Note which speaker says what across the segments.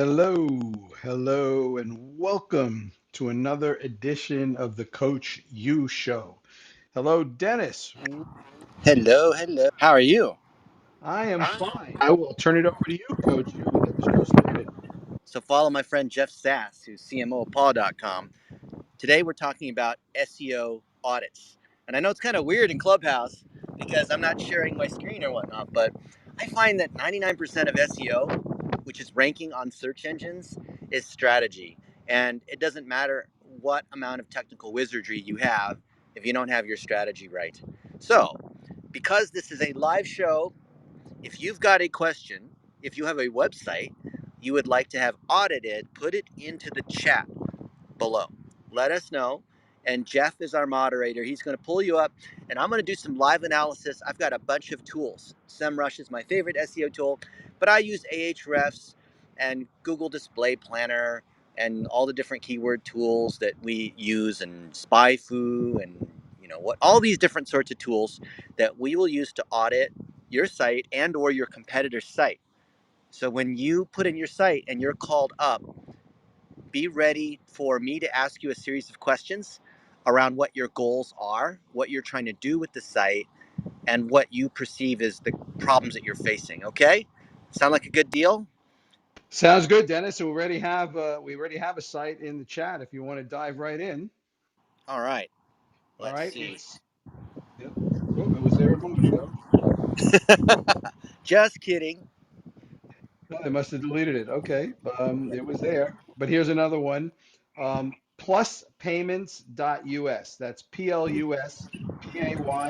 Speaker 1: Hello, and welcome to another edition of the Coach U Show. Hello, Dennis.
Speaker 2: Hello, hello. How are you?
Speaker 1: I am fine. I will turn it over to you, Coach U, to get the show started.
Speaker 2: So follow my friend Jeff Sass, who's CMOpaw.com. Today we're talking about SEO audits. And I know it's kind of weird in Clubhouse because I'm not sharing my screen or whatnot, but I find that 99% of SEO, which is ranking on search engines, is strategy. And it doesn't matter what amount of technical wizardry you have if you don't have your strategy right. So, because this is a live show, if you've got a question, if you have a website you would like to have audited, put it into the chat below. Let us know. And Jeff is our moderator. He's going to pull you up, and I'm going to do some live analysis. I've got a bunch of tools. SEMrush is my favorite SEO tool, but I use Ahrefs and Google Display Planner and all the different keyword tools that we use, and SpyFu, and what, all these different sorts of tools that we will use to audit your site and or your competitor's site. So when you put in your site and you're called up, be ready for me to ask you a series of questions around what your goals are, what you're trying to do with the site, and what you perceive as the problems that you're facing. Okay? Sound like a good deal?
Speaker 1: Sounds good, Dennis. So we already have a site in the chat if you want to dive right in.
Speaker 2: All right.
Speaker 1: All
Speaker 2: Let's
Speaker 1: right,
Speaker 2: see.
Speaker 1: yep. Oh, it was there a moment ago.
Speaker 2: Just kidding.
Speaker 1: No, they must have deleted it. Okay. It was there. But here's another one. Pluspayments.us. That's PlusPayments.us.
Speaker 2: All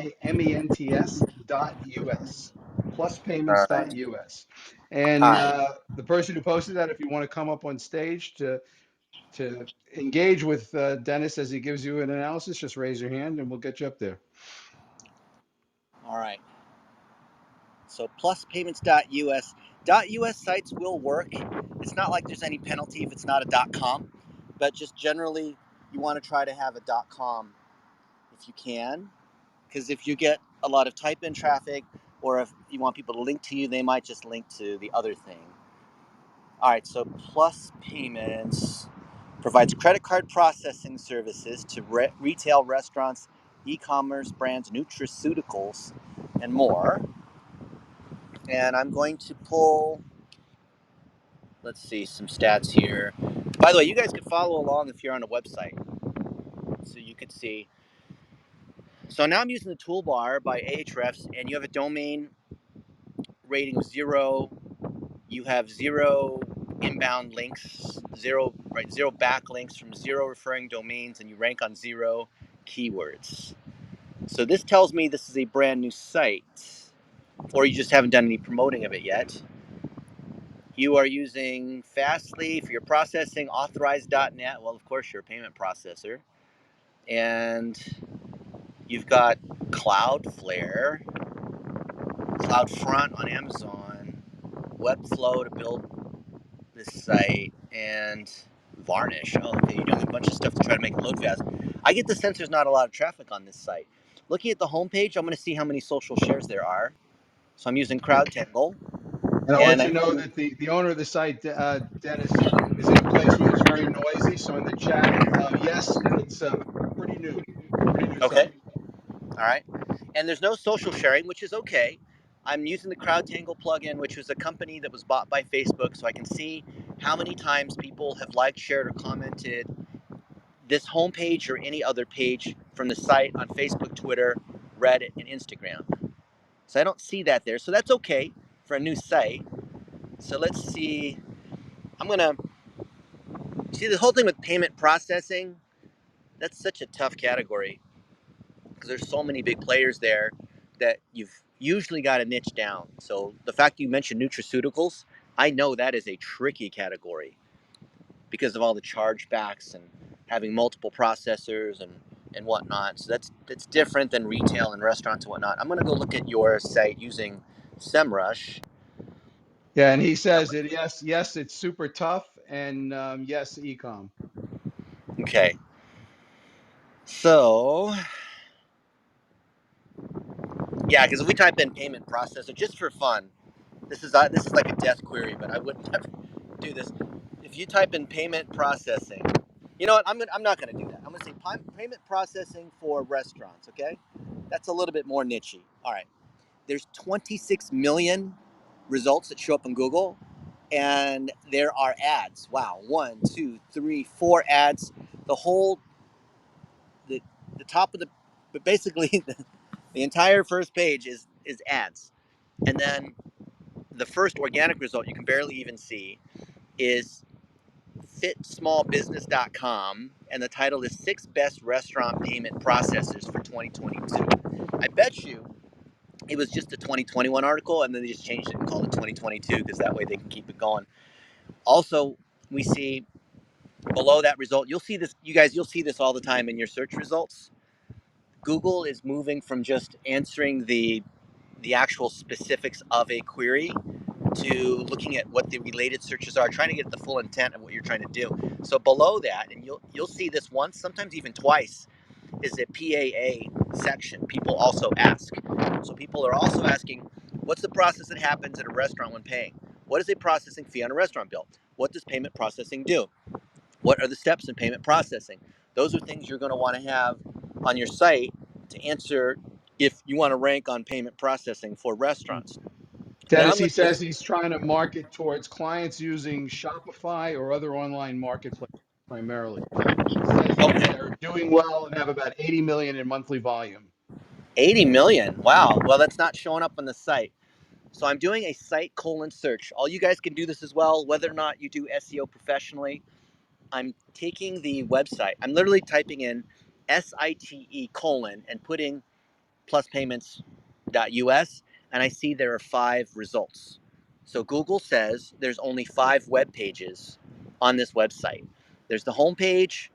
Speaker 2: right.
Speaker 1: Pluspayments.us. And
Speaker 2: Hi.
Speaker 1: the person who posted that, if you want to come up on stage to engage with Dennis as he gives you an analysis, just raise your hand and we'll get you up there.
Speaker 2: All right. So pluspayments.us. .us sites will work. It's not like there's any penalty if it's not a .com, but just generally you want to try to have a .com if you can, because if you get a lot of type-in traffic, or if you want people to link to you, they might just link to the other thing. All right, so Plus Payments provides credit card processing services to retail restaurants, e-commerce brands, nutraceuticals, and more. And I'm going to pull, let's see, some stats here. By the way, you guys could follow along if you're on a website, so you could see. So now I'm using the toolbar by Ahrefs, and you have a domain rating of 0. You have 0 inbound links, zero backlinks from 0 referring domains, and you rank on 0 keywords. So this tells me this is a brand new site, or you just haven't done any promoting of it yet. You are using Fastly for your processing, Authorize.net. Well, of course, you're a payment processor. And you've got Cloudflare, CloudFront on Amazon, Webflow to build this site, and Varnish. Oh, okay, you're doing a bunch of stuff to try to make it load fast. I get the sense there's not a lot of traffic on this site. Looking at the homepage, I'm going to see how many social shares there are. So I'm using CrowdTangle,
Speaker 1: And I'll
Speaker 2: and
Speaker 1: let
Speaker 2: I
Speaker 1: you know that the owner of the site, Dennis, is in a place where it's very noisy. So in the chat, yes, it's pretty new, pretty new
Speaker 2: okay,
Speaker 1: site.
Speaker 2: all right. And there's no social sharing, which is okay. I'm using the CrowdTangle plugin, which was a company that was bought by Facebook, so I can see how many times people have liked, shared, or commented this homepage or any other page from the site on Facebook, Twitter, Reddit, and Instagram. So I don't see that there. So that's okay for a new site. So let's see. I'm going to see the whole thing with payment processing. That's such a tough category because there's so many big players there that you've usually got to niche down. So the fact you mentioned nutraceuticals, I know that is a tricky category because of all the chargebacks and having multiple processors and whatnot. So that's different than retail and restaurants and whatnot. I'm going to go look at your site using SEMrush.
Speaker 1: Yeah, and he says that yes, it's super tough, and yes, ecom.
Speaker 2: Okay. So, yeah, because if we type in payment processor just for fun, this is like a death query, but I would never do this. if you type in payment processing, you know what? I'm not gonna do that. I'm gonna say payment processing for restaurants. Okay, that's a little bit more nichey. All right. There's 26 million results that show up on Google, and there are ads. Wow, 1, 2, 3, 4 ads. The whole the the top of the, but basically the entire first page is ads, and then the first organic result you can barely even see is fitsmallbusiness.com, and the title is Six Best Restaurant Payment Processors for 2022. I bet you it was just a 2021 article, and then they just changed it and called it 2022 because that way they can keep it going. Also, we see below that result, you'll see this, you guys, you'll see this all the time in your search results. Google is moving from just answering the actual specifics of a query to looking at what the related searches are, trying to get the full intent of what you're trying to do. So below that, and you'll see this once, sometimes even twice, is a PAA section. People also ask. So people are also asking, what's the process that happens at a restaurant when paying? What is a processing fee on a restaurant bill? What does payment processing do? What are the steps in payment processing? Those are things you're going to want to have on your site to answer if you want to rank on payment processing for restaurants. Then
Speaker 1: Dennis,
Speaker 2: I'm
Speaker 1: he
Speaker 2: going to
Speaker 1: says he's trying to market towards clients using Shopify or other online marketplaces primarily. He says that
Speaker 2: okay.
Speaker 1: they're doing well and have about 80 million in monthly volume.
Speaker 2: 80 million. Wow. Well, that's not showing up on the site. So I'm doing a site colon search. All you guys can do this as well, whether or not you do SEO professionally. I'm taking the website. I'm literally typing in SITE colon and putting pluspayments.us, and I see there are 5 results. So Google says there's only 5 web pages on this website. There's the home page,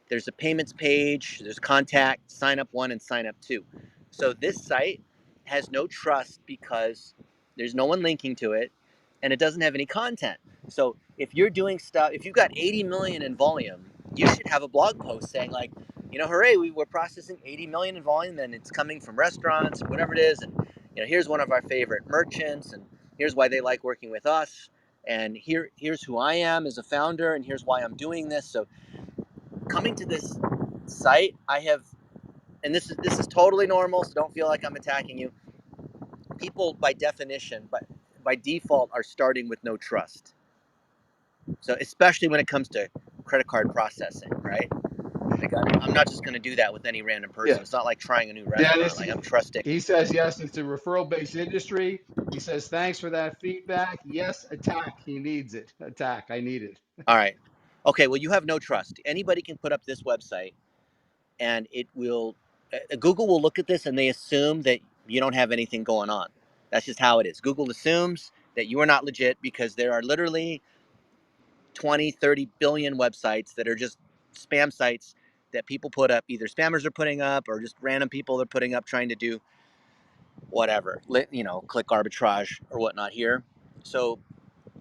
Speaker 2: there's a payments page, there's contact, sign up 1, and sign up 2. So this site has no trust because there's no one linking to it, and it doesn't have any content. So if you're doing stuff, if you've got 80 million in volume, you should have a blog post saying like, hooray, we were processing 80 million in volume, and it's coming from restaurants or whatever it is. And, here's one of our favorite merchants, and here's why they like working with us. And here's who I am as a founder, and here's why I'm doing this. So coming to this site, I have, and this is totally normal, so don't feel like I'm attacking you. People by definition, but by default, are starting with no trust. So especially when it comes to credit card processing, right? Like I'm not just going to do that with any random person.
Speaker 1: Yeah.
Speaker 2: It's not like trying a new restaurant.
Speaker 1: Dennis,
Speaker 2: Like I'm trusting.
Speaker 1: he says, yes, it's a referral based industry. He says, thanks for that feedback. Yes, attack. He needs it. Attack. I need it.
Speaker 2: All right. Okay. Well, you have no trust. Anybody can put up this website, and it will. Google will look at this, and they assume that you don't have anything going on. That's just how it is. Google assumes that you are not legit because there are literally 20, 30 billion websites that are just spam sites that people put up. Either spammers are putting up, or just random people are putting up trying to do whatever, click arbitrage or whatnot here. So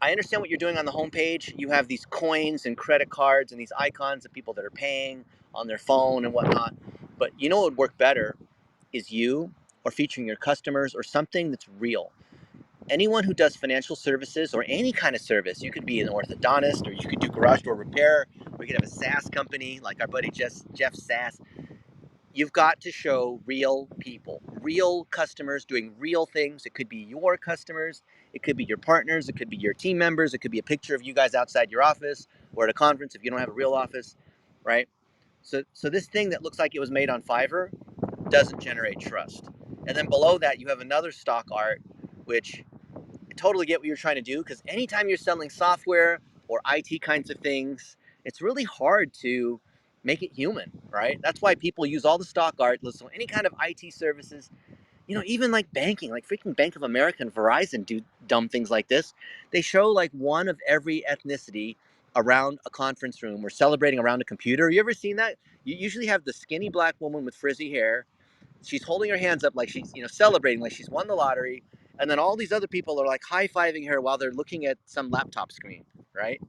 Speaker 2: I understand what you're doing on the homepage. You have these coins and credit cards and these icons of people that are paying on their phone and whatnot. But you know what would work better is you, or featuring your customers, or something that's real. Anyone who does financial services or any kind of service, you could be an orthodontist, or you could do garage door repair, or you could have a SaaS company like our buddy Jeff Sass. You've got to show real people, real customers doing real things. It could be your customers, it could be your partners, it could be your team members, it could be a picture of you guys outside your office or at a conference if you don't have a real office, right? So this thing that looks like it was made on Fiverr doesn't generate trust. And then below that, you have another stock art, which I totally get what you're trying to do, because anytime you're selling software or IT kinds of things, it's really hard to make it human, right? That's why people use all the stock art. So any kind of IT services, even like banking, like freaking Bank of America and Verizon do dumb things like this. They show like one of every ethnicity around a conference room or celebrating around a computer. You ever seen that? You usually have the skinny black woman with frizzy hair. She's holding her hands up like she's, celebrating like she's won the lottery. And then all these other people are like high-fiving her while they're looking at some laptop screen, right?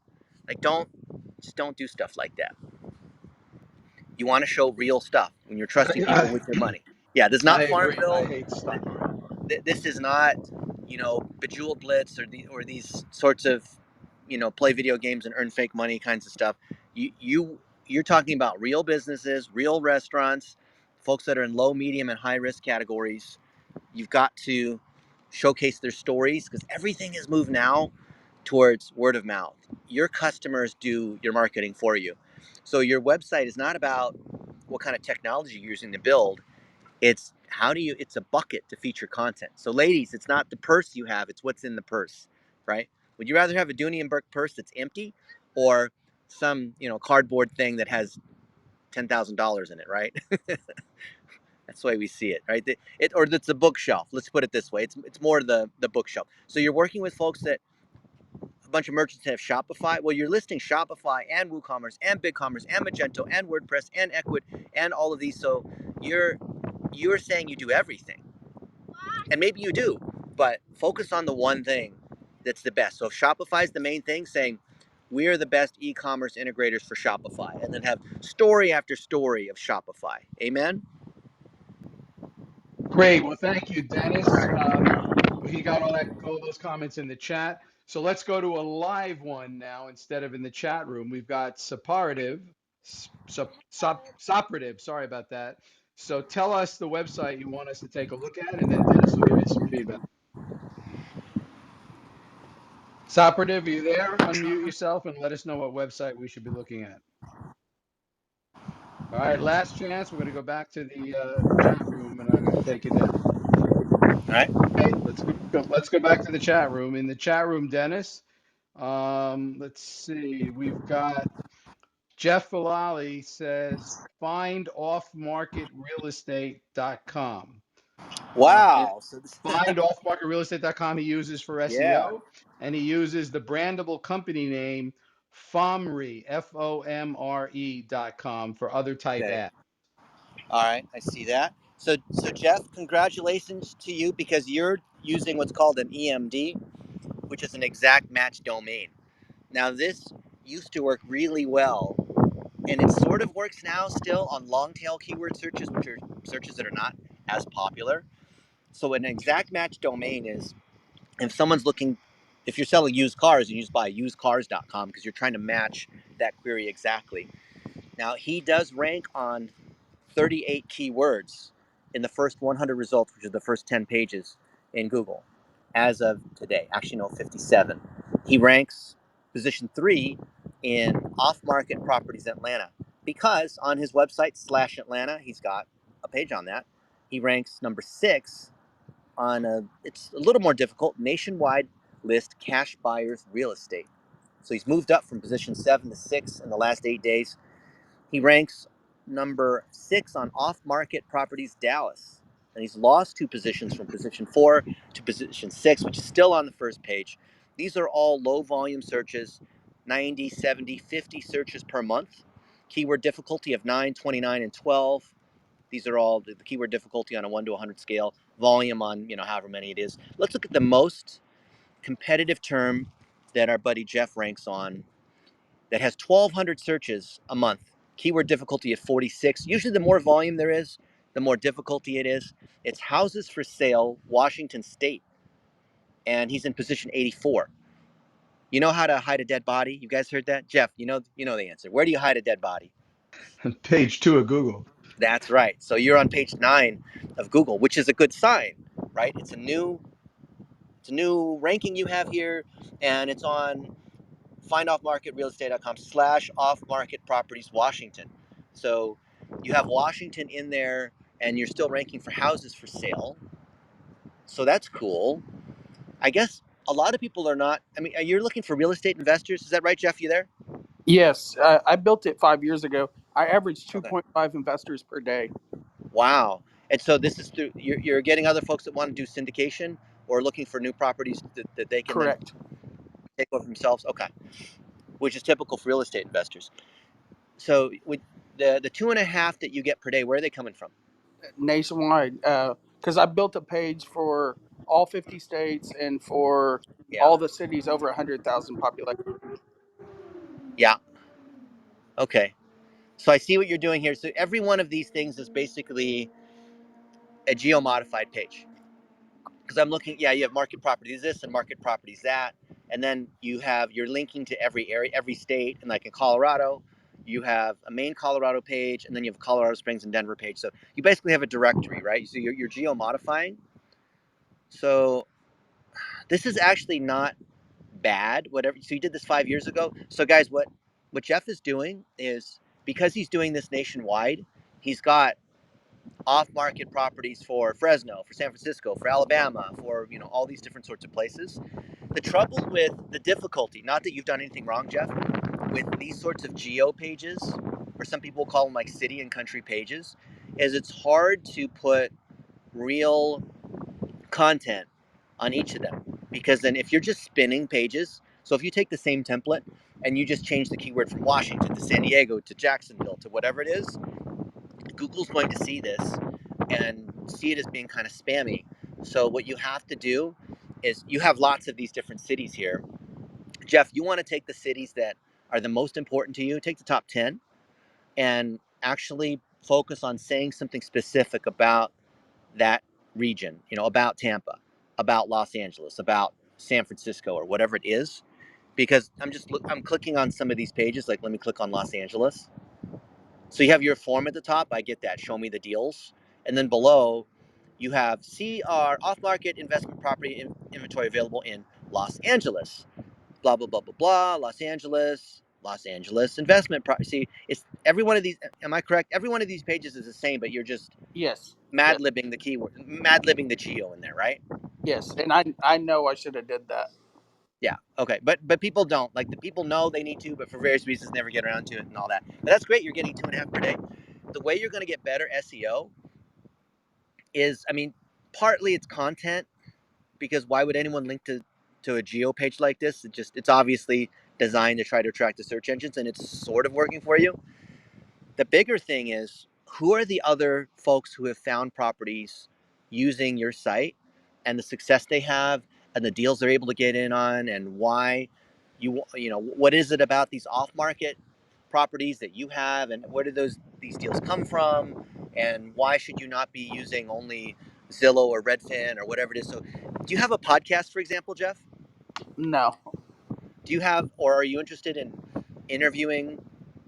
Speaker 2: Like just don't do stuff like that. You want to show real stuff when you're trusting people
Speaker 1: I,
Speaker 2: with your money. Yeah, this is
Speaker 1: I
Speaker 2: not
Speaker 1: agree. I
Speaker 2: Farmville.
Speaker 1: hate stock art.
Speaker 2: This is not, Bejeweled Blitz or these sorts of play video games and earn fake money kinds of stuff. You're talking about real businesses, real restaurants, folks that are in low, medium, and high risk categories. You've got to showcase their stories because everything has moved now towards word of mouth. Your customers do your marketing for you. So your website is not about what kind of technology you're using to build. It's a bucket to feature content. So ladies, it's not the purse you have, it's what's in the purse, right? Would you rather have a Dooney and Burke purse that's empty or some, cardboard thing that has $10,000 in it, right? That's the way we see it, right? Or it's a bookshelf. Let's put it this way. It's more the bookshelf. So you're working with folks that a bunch of merchants have Shopify. Well, you're listing Shopify and WooCommerce and BigCommerce and Magento and WordPress and Ecwid and all of these. So you're saying you do everything, and maybe you do, but focus on the one thing that's the best. So if Shopify is the main thing, saying we are the best e-commerce integrators for Shopify, and then have story after story of Shopify. Amen.
Speaker 1: Great. Well, thank you, Dennis. He got all those comments in the chat. So let's go to a live one now instead of in the chat room. We've got Soperative. Sorry about that. So tell us the website you want us to take a look at, and then Dennis will give you some feedback. Soperative, are you there? Unmute yourself and let us know what website we should be looking at. All right, last chance. We're going to go back to the chat room, and I'm going to take it down.
Speaker 2: All right.
Speaker 1: Okay, let's go back to the chat room. In the chat room, Dennis, let's see. We've got Jeff Filali says findoffmarketrealestate.com. And
Speaker 2: Wow. So
Speaker 1: findoffmarketrealestate.com he uses for
Speaker 2: yeah.
Speaker 1: SEO, and he uses the brandable company name Fomre, FOMRE.com for other type
Speaker 2: Okay.
Speaker 1: ads.
Speaker 2: All right. I see that. So Jeff, congratulations to you because you're using what's called an EMD, which is an exact match domain. Now this used to work really well, and it sort of works now still on long tail keyword searches, which are searches that are not as popular. So an exact match domain is if someone's looking, if you're selling used cars, you just buy usedcars.com because you're trying to match that query exactly. Now he does rank on 38 keywords in the first 100 results, which are the first 10 pages in Google as of today. Actually, no, 57. He ranks position 3 in off market properties Atlanta because on his website /Atlanta, he's got a page on that. He ranks number 6 on it's a little more difficult nationwide list cash buyers real estate. So he's moved up from position 7 to 6 in the last 8 days. He ranks number 6 on off market properties Dallas. And he's lost 2 positions from position 4 to position 6, which is still on the first page. These are all low volume searches, 90, 70, 50 searches per month. Keyword difficulty of 9, 29, and 12. These are all the keyword difficulty on a 1 to 100 scale, volume on, however many it is. Let's look at the most competitive term that our buddy Jeff ranks on that has 1,200 searches a month. Keyword difficulty of 46. Usually, the more volume there is, the more difficulty it is. It's houses for sale, Washington State, and he's in position 84. You know how to hide a dead body? You guys heard that, Jeff? You know the answer. Where do you hide a dead body?
Speaker 1: Page 2 of Google.
Speaker 2: That's right. So you're on page 9 of Google, which is a good sign, right? It's a new ranking you have here, and it's on findoffmarketrealestate.com /off-market-properties Washington. So you have Washington in there, and you're still ranking for houses for sale. So that's cool. I guess a lot of people are not. I mean, you're looking for real estate investors. Is that right, Jeff? You there?
Speaker 3: Yes, I built it 5 years ago. I averaged
Speaker 2: Okay.
Speaker 3: 2.5 investors per day.
Speaker 2: Wow. And so this is through you're getting other folks that want to do syndication or looking for new properties that they can then
Speaker 3: Correct.
Speaker 2: take over themselves. Okay, which is typical for real estate investors. So with the 2.5 that you get per day, where are they coming from?
Speaker 3: Nationwide, because I built a page for all 50 states and for
Speaker 2: Yeah.
Speaker 3: all the cities over 100,000 population.
Speaker 2: Yeah. Okay. So I see what you're doing here. So every one of these things is basically a geo-modified page. Because I'm looking, yeah, you have market properties this and market properties that. And then you're linking to every area, every state, and like in Colorado, you have a main Colorado page, and then you have Colorado Springs and Denver page. So you basically have a directory, right? So you're geo modifying. So this is actually not bad. Whatever. So you did this 5 years ago. So guys, what Jeff is doing is, because he's doing this nationwide, he's got off-market properties for Fresno, for San Francisco, for Alabama, for all these different sorts of places. The trouble with the difficulty, not that you've done anything wrong, Jeff, with these sorts of geo pages, or some people call them like city and country pages, is it's hard to put real content on each of them. Because then if you're just spinning pages, so if you take the same template and you just change the keyword from Washington to San Diego to Jacksonville to whatever it is, Google's going to see this and see it as being kind of spammy. So what you have to do is, you have lots of these different cities here. Jeff, you want to take the cities that are the most important to you, take the top 10, and actually focus on saying something specific about that region, about Tampa, about Los Angeles, about San Francisco, or whatever it is. Because I'm clicking on some of these pages, like let me click on Los Angeles. So you have your form at the top. I get that. Show me the deals. And then below, you have see our off market investment property inventory available in Los Angeles. Blah, blah, blah, blah, blah. Los Angeles investment property. See, it's every one of these. Am I correct? Every one of these pages is the same, but you're just
Speaker 3: Yes.
Speaker 2: mad
Speaker 3: Yes.
Speaker 2: libbing the keyword, mad libbing the geo in there, right?
Speaker 3: Yes. And I know I should have did that.
Speaker 2: Yeah. Okay. But people don't, like, the people know they need to, but for various reasons never get around to it and all that. But that's great. You're getting 2.5 per day. The way you're going to get better SEO is, I mean, partly it's content, because why would anyone link to a geo page like this? It's obviously designed to try to attract the search engines, and it's sort of working for you. The bigger thing is, who are the other folks who have found properties using your site, and the success they have, and the deals they're able to get in on, and why what is it about these off market properties that you have, and where do these deals come from, and why should you not be using only Zillow or Redfin or whatever it is? So do you have a podcast, for example, Jeff?
Speaker 3: No.
Speaker 2: Do you have, or are you interested in interviewing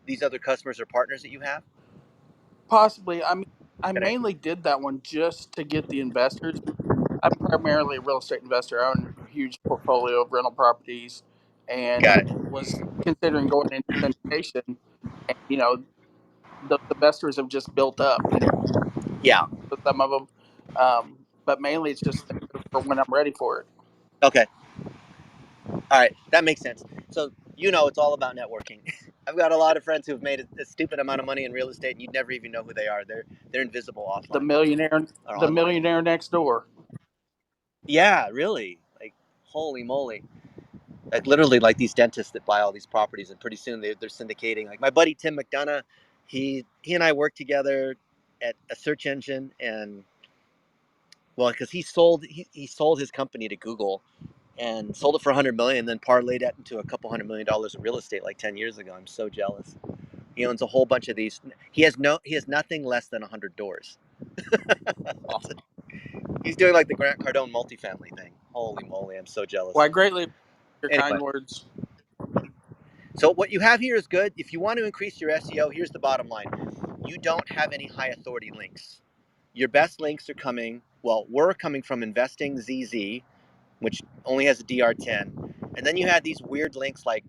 Speaker 2: these other customers or partners that you have?
Speaker 3: Possibly. I mean, I
Speaker 2: Okay,
Speaker 3: mainly did that one just to get the investors. I'm primarily a real estate investor. I own a huge portfolio of rental properties, and
Speaker 2: got it.
Speaker 3: was considering going into syndication. And those investors have just built up.
Speaker 2: Yeah.
Speaker 3: With some of them, but mainly it's just for when I'm ready for it.
Speaker 2: Okay. All right. That makes sense. So, it's all about networking. I've got a lot of friends who've made a stupid amount of money in real estate, and you'd never even know who they are. They're invisible
Speaker 3: The
Speaker 2: offline
Speaker 3: millionaire,
Speaker 2: or
Speaker 3: the
Speaker 2: online.
Speaker 3: millionaire next door.
Speaker 2: Yeah, really. Like, holy moly. Like, literally, like these dentists that buy all these properties, and pretty soon they're syndicating. Like my buddy Tim McDonough, he and I worked together at a search engine, and well, because he sold his company to Google and sold it for 100 million, and then parlayed that into a couple $100 million of real estate like 10 years ago. I'm so jealous. He owns a whole bunch of these. He has nothing less than 100 doors.
Speaker 3: Well,
Speaker 2: He's doing like the Grant Cardone multifamily thing. Holy moly, I'm so jealous.
Speaker 3: I greatly appreciate your
Speaker 2: Anyway,
Speaker 3: kind words.
Speaker 2: so what you have here is good. If you want to increase your SEO, here's the bottom line. You don't have any high authority links. Your best links are were coming from Investing ZZ, which only has a DR10. And then you had these weird links like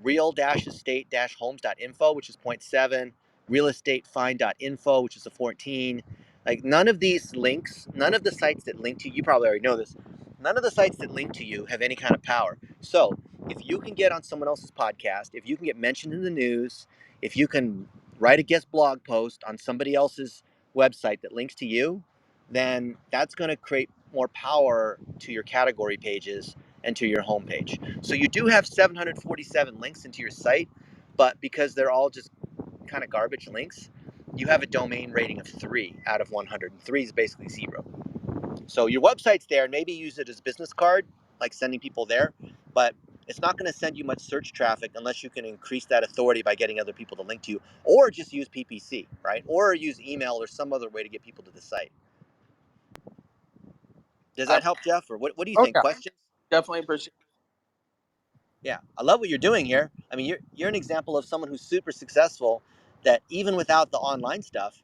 Speaker 2: real-estate-homes.info, which is point 0.7, realestatefind.info, which is a 14. Like, none of these links, none of the sites that link to you, probably already know this, none of the sites that link to you have any kind of power. So if you can get on someone else's podcast, if you can get mentioned in the news, if you can write a guest blog post on somebody else's website that links to you, then that's going to create more power to your category pages and to your homepage. So you do have 747 links into your site, but because they're all just kind of garbage links, you have a domain rating of 3 out of 100. And 3 is basically 0. So your website's there, and maybe use it as a business card, like sending people there, but it's not going to send you much search traffic unless you can increase that authority by getting other people to link to you, or just use PPC, right? Or use email or some other way to get people to the site. Does
Speaker 3: I,
Speaker 2: that help, Jeff? Or what do you
Speaker 3: oh
Speaker 2: think?
Speaker 3: yeah,
Speaker 2: Questions?
Speaker 3: definitely appreciate.
Speaker 2: Yeah, I love what you're doing here. I mean, you're an example of someone who's super successful. That even without the online stuff,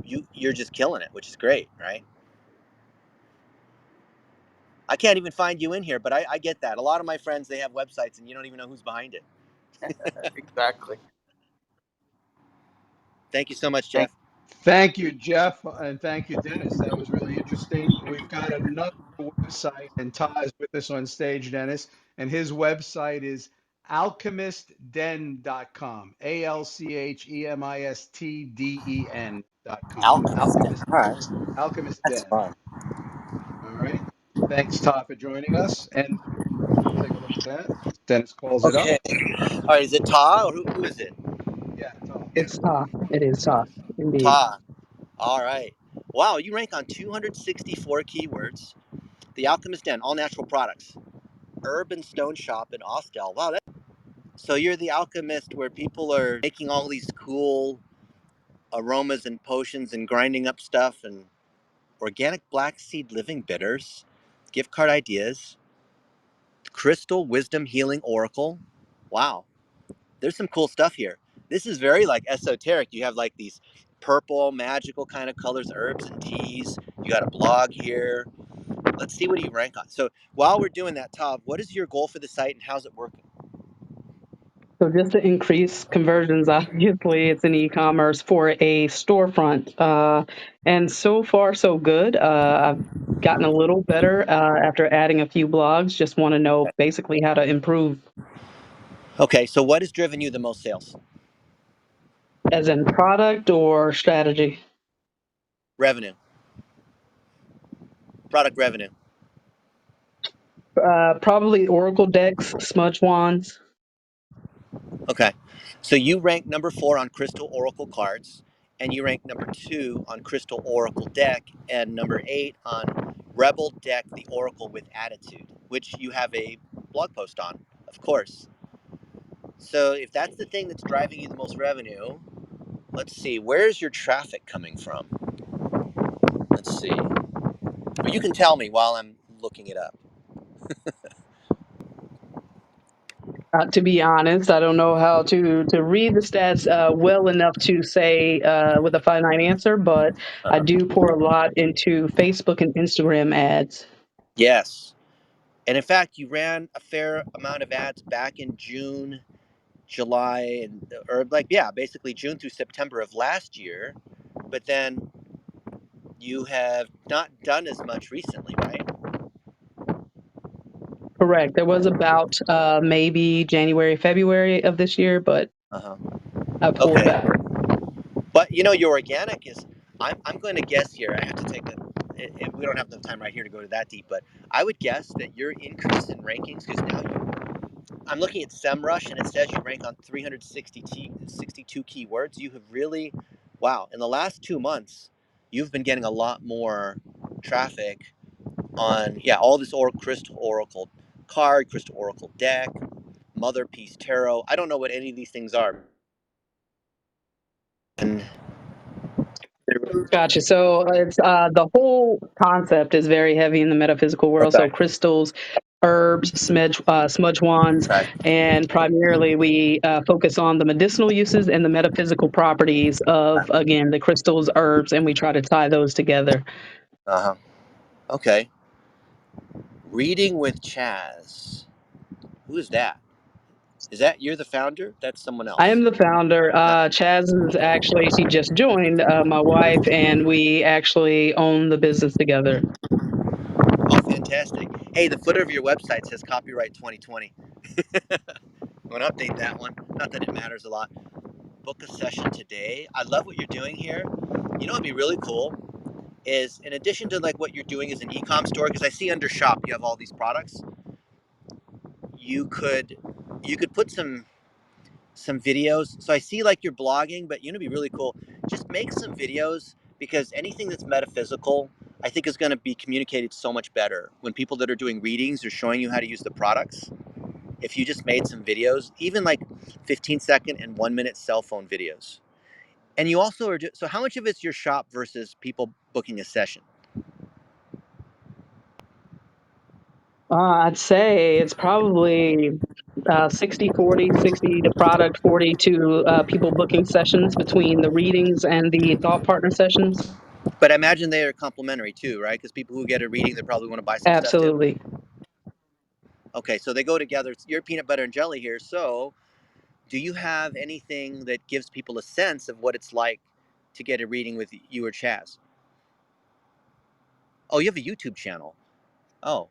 Speaker 2: you're just killing it, which is great, right? I can't even find you in here, but I get that. A lot of my friends, they have websites and you don't even know who's behind it.
Speaker 3: Exactly.
Speaker 2: Thank you so much,
Speaker 3: Thank
Speaker 2: Jeff.
Speaker 1: Thank you, Jeff, and thank you, Dennis. That was really interesting. We've got another website, and Todd's with us on stage, Dennis, and his website is alchemistden.com. alchemistden.com.
Speaker 2: Alchemist.
Speaker 1: Alchemist,
Speaker 2: All right,
Speaker 1: Alchemist
Speaker 2: that's
Speaker 1: Den.
Speaker 2: fun.
Speaker 1: All right. Thanks, Todd, for joining us. And we'll take a look at that. Dennis calls it up.
Speaker 2: Okay. All right, is it Ta or who is it?
Speaker 1: Yeah, Todd.
Speaker 4: It's tough. It is tough, indeed.
Speaker 2: Ta. All right. Wow, you rank on 264 keywords. The Alchemist Den, all natural products. Urban Stone Shop in Austell. Wow, so you're the alchemist where people are making all these cool aromas and potions and grinding up stuff and organic black seed living bitters, gift card ideas, crystal wisdom healing oracle. Wow, there's some cool stuff here. This is very like esoteric. You have like these purple magical kind of colors, herbs and teas. You got a blog here. Let's see what you rank on. So while we're doing that, Todd, what is your goal for the site and how's it working?
Speaker 4: So just to increase conversions, obviously it's an e-commerce for a storefront. And so far, so good. I've gotten a little better after adding a few blogs. Just want to know basically how to improve
Speaker 2: Okay, so what has driven you the most sales?
Speaker 4: as in product or strategy.
Speaker 2: Revenue, product revenue.
Speaker 4: Probably Oracle decks, smudge wands.
Speaker 2: Okay. So you rank number 4 on Crystal Oracle cards, and you rank number 2 on Crystal Oracle deck, and number 8 on Rebel deck, the Oracle with attitude, which you have a blog post on, of course. So if that's the thing that's driving you the most revenue, let's see, where's your traffic coming from? Let's see. Well, you can tell me while I'm looking it up.
Speaker 4: To be honest, I don't know how to read the stats well enough to say with a finite answer, but I
Speaker 2: Uh,
Speaker 4: do pour a lot into Facebook and Instagram ads.
Speaker 2: yes. And in fact, you ran a fair amount of ads back in June, July, and or like yeah, basically June through September of last year. But then you have not done as much recently, right?
Speaker 4: Correct. There was about maybe January, February of this year, but
Speaker 2: Uh huh.
Speaker 4: I pulled
Speaker 2: Okay.
Speaker 4: back.
Speaker 2: But you know, your organic is. I'm going to guess here. I have to take a. We don't have enough time right here to go to that deep, but I would guess that your increase in rankings because now I'm looking at SEMrush and it says you rank on 362 keywords. You have really, wow, in the last 2 months, you've been getting a lot more traffic on, yeah, all this Crystal Oracle card, Crystal Oracle deck, Mother Piece Tarot. I don't know what any of these things are. And
Speaker 4: Gotcha. So it's the whole concept is very heavy in the metaphysical world.
Speaker 2: okay,
Speaker 4: So crystals, herbs, smudge wands,
Speaker 2: okay,
Speaker 4: and primarily we focus on the medicinal uses and the metaphysical properties of again the crystals, herbs, and we try to tie those together.
Speaker 2: uh huh, okay. Reading with Chaz. Who is that? Is that you're the founder? That's someone
Speaker 4: I
Speaker 2: else.
Speaker 4: am the founder.
Speaker 2: No.
Speaker 4: Chaz is actually she just joined my wife, and we actually own the business together.
Speaker 2: Oh, fantastic. Hey, the footer of your website says copyright 2020. I'm going to update that one. Not that it matters a lot. Book a session today. I love what you're doing here. You know what'd be really cool is in addition to like what you're doing as an e-com store, because I see under shop you have all these products. You could put some videos. So I see like you're blogging, but you know, it'd be really cool. Just make some videos because anything that's metaphysical, I think is going to be communicated so much better when people that are doing readings are showing you how to use the products. If you just made some videos, even like 15-second and 1 minute cell phone videos. And you also are, so how much of it's your shop versus people booking a session?
Speaker 4: I'd say it's probably 60-40, 60 to product, 40 to people booking sessions between the readings and the thought partner sessions.
Speaker 2: But I imagine they are complementary too, right? Because people who get a reading, they probably want to buy some stuff too.
Speaker 4: Absolutely.
Speaker 2: Okay, so they go together. You're peanut butter and jelly here. So, do you have anything that gives people a sense of what it's like to get a reading with you or Chaz? Oh, you have a YouTube channel. Oh,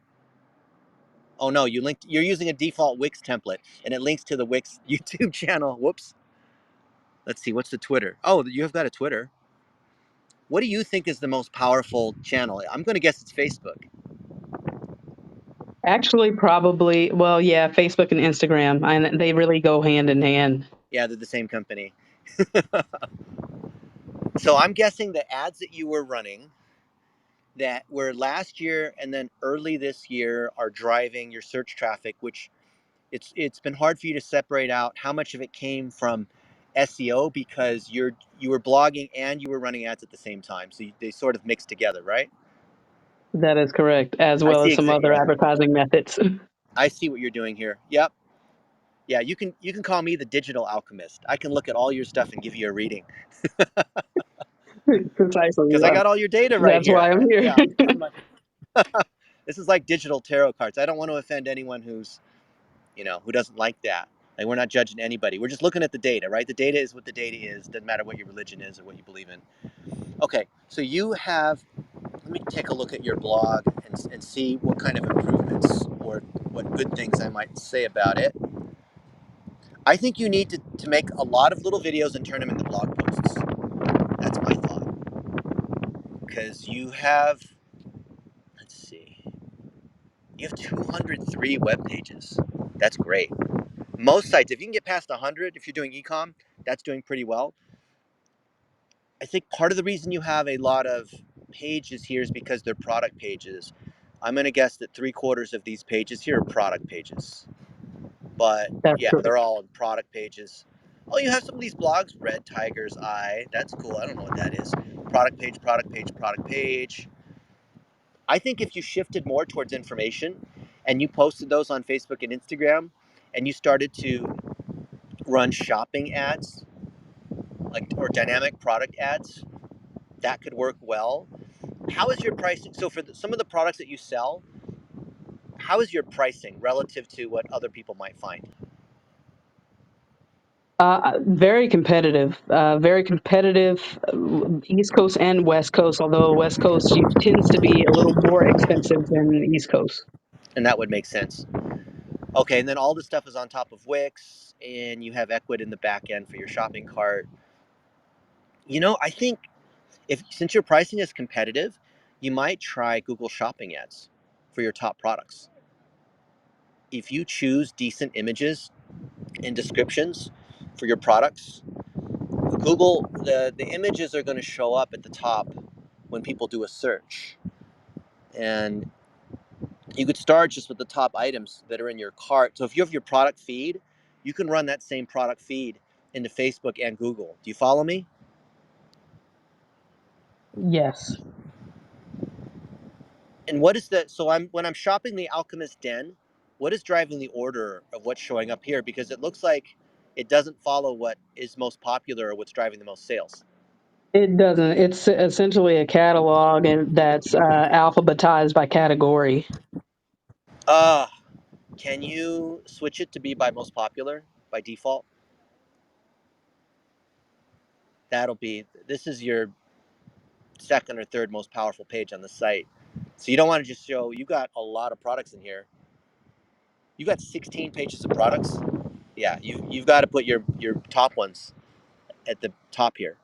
Speaker 2: oh no, You're using a default Wix template, and it links to the Wix YouTube channel. Whoops. Let's see. What's the Twitter? Oh, you have got a Twitter. What do you think is the most powerful channel? I'm going to guess it's Facebook.
Speaker 4: Actually, probably, well, yeah, Facebook and Instagram, and they really go hand in hand.
Speaker 2: Yeah, they're the same company. So I'm guessing the ads that you were running that were last year and then early this year are driving your search traffic, which it's been hard for you to separate out how much of it came from SEO because you were blogging and you were running ads at the same time, so they sort of mixed together, right?
Speaker 4: That is correct, as
Speaker 2: I
Speaker 4: well
Speaker 2: see
Speaker 4: as some other
Speaker 2: yeah,
Speaker 4: advertising methods.
Speaker 2: I see what you're doing here. Yep. Yeah, you can call me the digital alchemist. I can look at all your stuff and give you a reading
Speaker 4: Precisely.
Speaker 2: because I got all your data right
Speaker 4: That's
Speaker 2: here.
Speaker 4: why I'm here.
Speaker 2: Yeah, I'm like, this is like digital tarot cards. I don't want to offend anyone who doesn't like that. Like, we're not judging anybody. We're just looking at the data, right? The data is what the data is. Doesn't matter what your religion is or what you believe in. Okay, so let me take a look at your blog and see what kind of improvements or what good things I might say about it. I think you need to make a lot of little videos and turn them into blog posts. That's my thought. Because let's see, you have 203 web pages. That's great. Most sites, if you can get past 100, if you're doing ecom, that's doing pretty well. I think part of the reason you have a lot of pages here is because they're product pages. I'm going to guess that 3/4 of these pages here are product pages. But
Speaker 4: That's
Speaker 2: yeah,
Speaker 4: correct.
Speaker 2: they're all product pages. Oh, you have some of these blogs, Red Tiger's Eye. That's cool. I don't know what that is. Product page, product page, product page. I think if you shifted more towards information and you posted those on Facebook and Instagram and you started to run shopping ads, like, or dynamic product ads, that could work well. How is your pricing? So for some of the products that you sell, how is your pricing relative to what other people might find?
Speaker 4: Very competitive. Very competitive. East Coast and West Coast. Although West Coast tends to be a little more expensive than the East Coast.
Speaker 2: And that would make sense. Okay, and then all this stuff is on top of Wix, and you have Ecwid in the back end for your shopping cart. I think if since your pricing is competitive, you might try Google Shopping ads for your top products. If you choose decent images and descriptions for your products, Google the images are going to show up at the top when people do a search. And you could start just with the top items that are in your cart. So if you have your product feed, you can run that same product feed into Facebook and Google. Do you follow me?
Speaker 4: Yes.
Speaker 2: And what is the so I'm when I'm shopping the Alchemist Den, what is driving the order of what's showing up here? Because it looks like it doesn't follow what is most popular or what's driving the most sales.
Speaker 4: It doesn't. It's essentially a catalog, and that's alphabetized by category.
Speaker 2: Uh, can you switch it to be by most popular by default? This is your second or third most powerful page on the site. So you don't want to just show you got a lot of products in here. You got 16 pages of products. Yeah, you've got to put your top ones at the top here.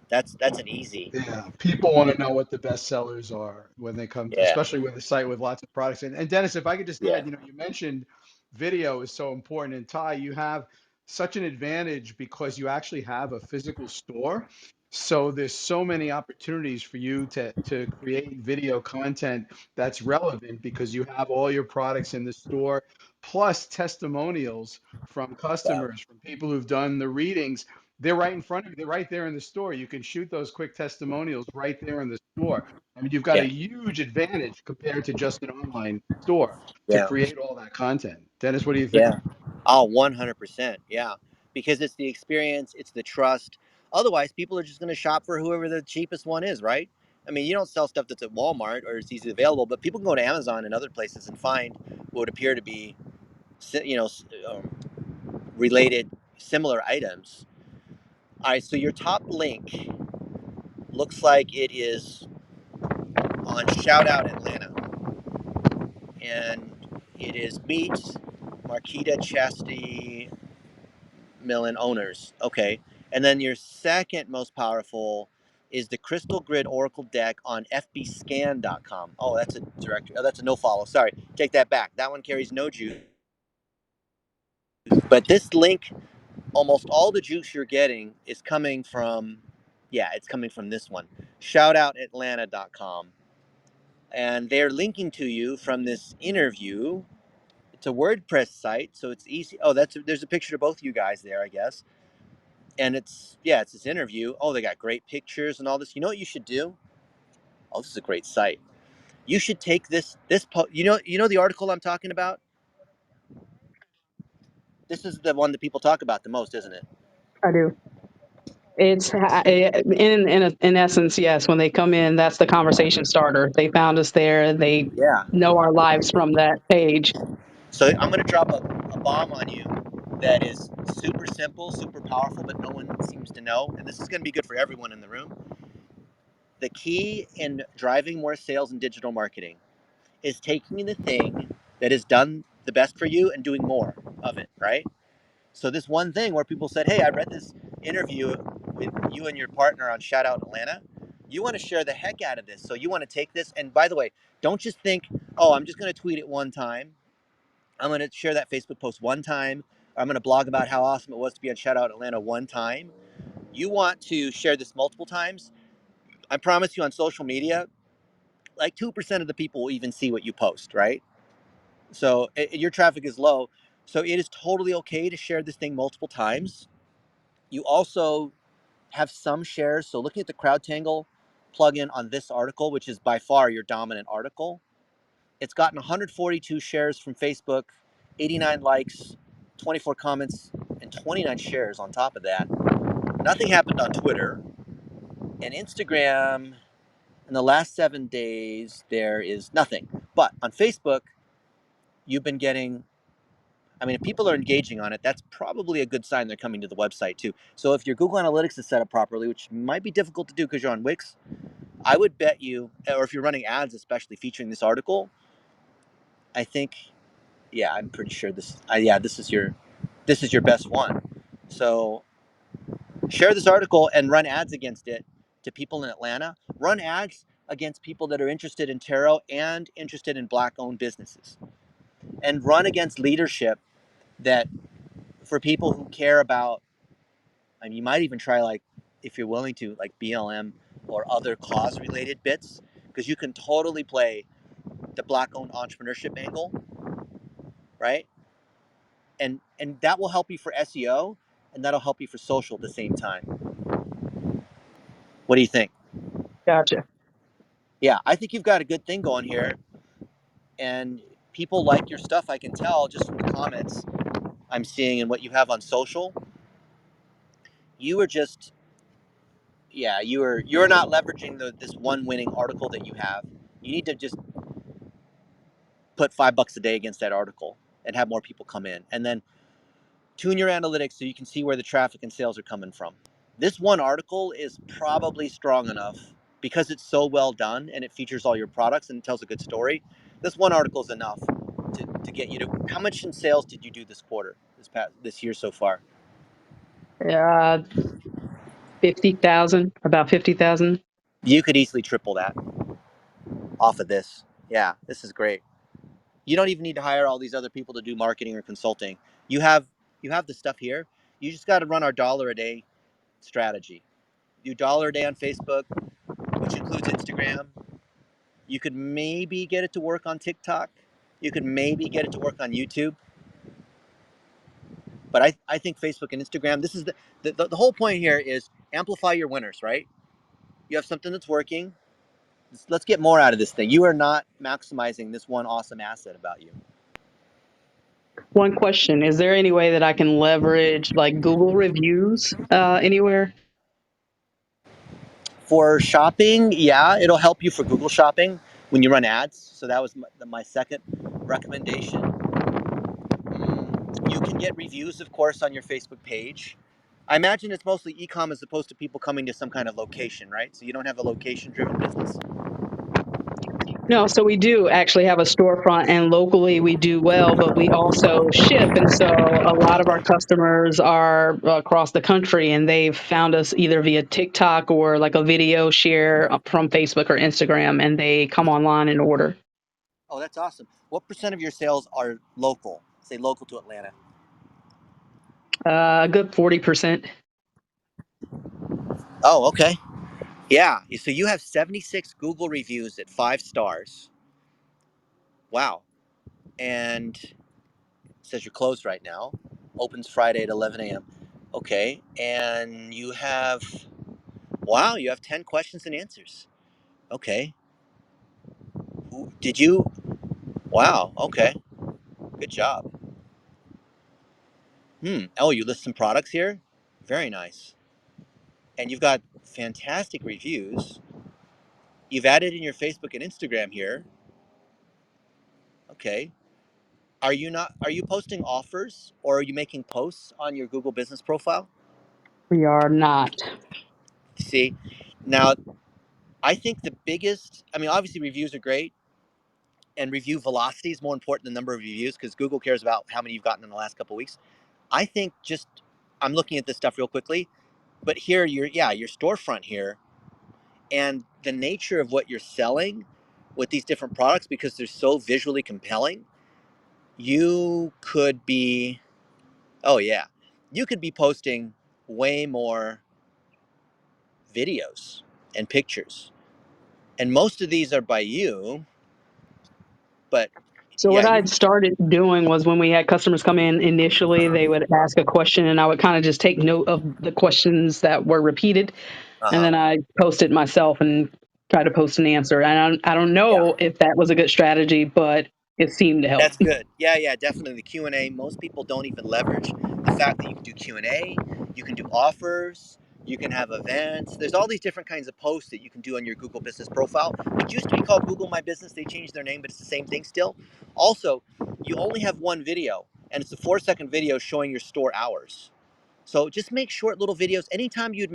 Speaker 2: That's an easy.
Speaker 1: Yeah, people want to know what the best sellers are when they come,
Speaker 2: Yeah,
Speaker 1: especially with a site with lots of products. And Dennis, if I could just
Speaker 2: yeah.
Speaker 1: add, you mentioned video is so important. And Ty, you have such an advantage because you actually have a physical store. So there's so many opportunities for you to create video content that's relevant because you have all your products in the store, plus testimonials from
Speaker 2: Wow.
Speaker 1: customers, from people who've done the readings. They're right in front of you. They're right there in the store. You can shoot those quick testimonials right there in the store. I mean, you've got a
Speaker 2: Yeah.
Speaker 1: huge advantage compared to just an online store to
Speaker 2: Yeah.
Speaker 1: create all that content. Dennis, what do you think?
Speaker 2: Yeah. Oh, 100%. Yeah. Because it's the experience, it's the trust. Otherwise, people are just going to shop for whoever the cheapest one is, right? I mean, you don't sell stuff that's at Walmart or it's easily available, but people can go to Amazon and other places and find what would appear to be, you know, related, similar items. All right. So your top link looks like it is on Shout Out Atlanta, and it is Meet Marquita Chastity Millen owners. Okay. And then your second most powerful is the Crystal Grid Oracle deck on fbscan.com. Oh, that's a directory. Oh, that's a no follow. Sorry. Take that back. That one carries no juice. But this link, almost all the juice you're getting is coming from, yeah, it's coming from this one. Shoutoutatlanta.com. And they're linking to you from this interview. It's a WordPress site, so it's easy. Oh, there's a picture of both you guys there, I guess. And it's this interview. Oh, they got great pictures and all this. You know what you should do? Oh, this is a great site. You should take you know the article I'm talking about. This is the one that people talk about the most, isn't it?
Speaker 4: I do. It's in essence, yes. When they come in, that's the conversation starter. They found us there. They
Speaker 2: Yeah.
Speaker 4: know our lives from that page.
Speaker 2: So I'm going to drop a bomb on you that is super simple, super powerful, but no one seems to know. And this is going to be good for everyone in the room. The key in driving more sales and digital marketing is taking the thing that is done the best for you and doing more of it, right? So this one thing where people said, "Hey, I read this interview with you and your partner on Shout Out Atlanta. You want to share the heck out of this. So you want to take this. And by the way, don't just think, oh, I'm just going to tweet it one time. I'm going to share that Facebook post one time. I'm going to blog about how awesome it was to be on Shout Out Atlanta one time. You want to share this multiple times. I promise you on social media, like 2% of the people will even see what you post, right? So your traffic is low. So it is totally okay to share this thing multiple times. You also have some shares. So looking at the CrowdTangle plugin on this article, which is by far your dominant article, it's gotten 142 shares from Facebook, 89 likes, 24 comments, and 29 shares on top of that. Nothing happened on Twitter. And Instagram, in the last 7 days, there is nothing. But on Facebook, you've been getting, I mean, if people are engaging on it, that's probably a good sign they're coming to the website too. So if your Google Analytics is set up properly, which might be difficult to do because you're on Wix, I would bet you, or if you're running ads, especially featuring this article, I think, yeah, I'm pretty sure this is your best one. So share this article and run ads against it to people in Atlanta. Run ads against people that are interested in tarot and interested in Black-owned businesses, and run against leadership that for people who care about. I mean, you might even try, like, if you're willing to, like BLM or other cause-related bits, because you can totally play the Black-owned entrepreneurship angle, right? And that will help you for SEO, and that'll help you for social at the same time. What do you think?
Speaker 4: Gotcha.
Speaker 2: Yeah, I think you've got a good thing going here, and people like your stuff. I can tell just from the comments I'm seeing and what you have on social. You are just, yeah, you're not leveraging this one winning article that you have. You need to just put $5 a day against that article and have more people come in, and then tune your analytics so you can see where the traffic and sales are coming from. This one article is probably strong enough because it's so well done and it features all your products and tells a good story. This one article is enough to get you to. How much in sales did you do this quarter, this year so far?
Speaker 4: Uh, 50,000, about 50,000.
Speaker 2: You could easily triple that off of this. Yeah, this is great. You don't even need to hire all these other people to do marketing or consulting. You have you have the stuff here. You just got to run our dollar a day strategy. Do dollar a day on Facebook, which includes Instagram. You could maybe get it to work on TikTok. You could maybe get it to work on YouTube. But I think Facebook and Instagram, this is the whole point here is amplify your winners, right? You have something that's working, Let's get more out of this thing. You are not maximizing this one awesome asset about you.
Speaker 4: One question: is there any way that I can leverage like Google reviews anywhere?
Speaker 2: For shopping, yeah, it'll help you for Google shopping when you run ads. So that was my second recommendation. You can get reviews, of course, on your Facebook page. I imagine it's mostly e-com as opposed to people coming to some kind of location, right? So you don't have a location-driven business.
Speaker 4: No, so we do actually have a storefront, and locally we do well, but we also ship. And so a lot of our customers are across the country, and they've found us either via TikTok or like a video share from Facebook or Instagram, and they come online and order.
Speaker 2: Oh, that's awesome. What percent of your sales are local? Say local to Atlanta.
Speaker 4: A good 40%.
Speaker 2: Oh, okay. Yeah. So you have 76 Google reviews at 5 stars. Wow. And it says you're closed right now. Opens Friday at 11 a.m. Okay. And you have, wow, you have 10 questions and answers. Okay. Did you? Wow. Okay. Good job. Oh, you list some products here? Very nice. And you've got fantastic reviews. You've added in your Facebook and Instagram here. Okay. Are you posting offers or are you making posts on your Google business profile?
Speaker 4: We are not.
Speaker 2: See, now I think the biggest, I mean, obviously reviews are great and review velocity is more important than the number of reviews because Google cares about how many you've gotten in the last couple of weeks. I think just, I'm looking at this stuff real quickly, but here your storefront here and the nature of what you're selling with these different products because they're so visually compelling, you could be, oh yeah, you could be posting way more videos and pictures. And most of these are by you, but
Speaker 4: So
Speaker 2: yeah,
Speaker 4: what
Speaker 2: you,
Speaker 4: I'd started doing was when we had customers come in initially, they would ask a question, and I would kind of just take note of the questions that were repeated, and
Speaker 2: uh-huh.
Speaker 4: then I post it myself and try to post an answer. And I don't
Speaker 2: Yeah.
Speaker 4: know if that was a good strategy, but it seemed to help.
Speaker 2: That's good. Yeah, yeah, definitely. The Q&A, most people don't even leverage the fact that you can do Q&A, you can do offers, you can have events. There's all these different kinds of posts that you can do on your Google business profile, which used to be called Google My Business. They changed their name, but it's the same thing still. Also, you only have one video, and it's a 4-second video showing your store hours. So just make short little videos. Anytime you'd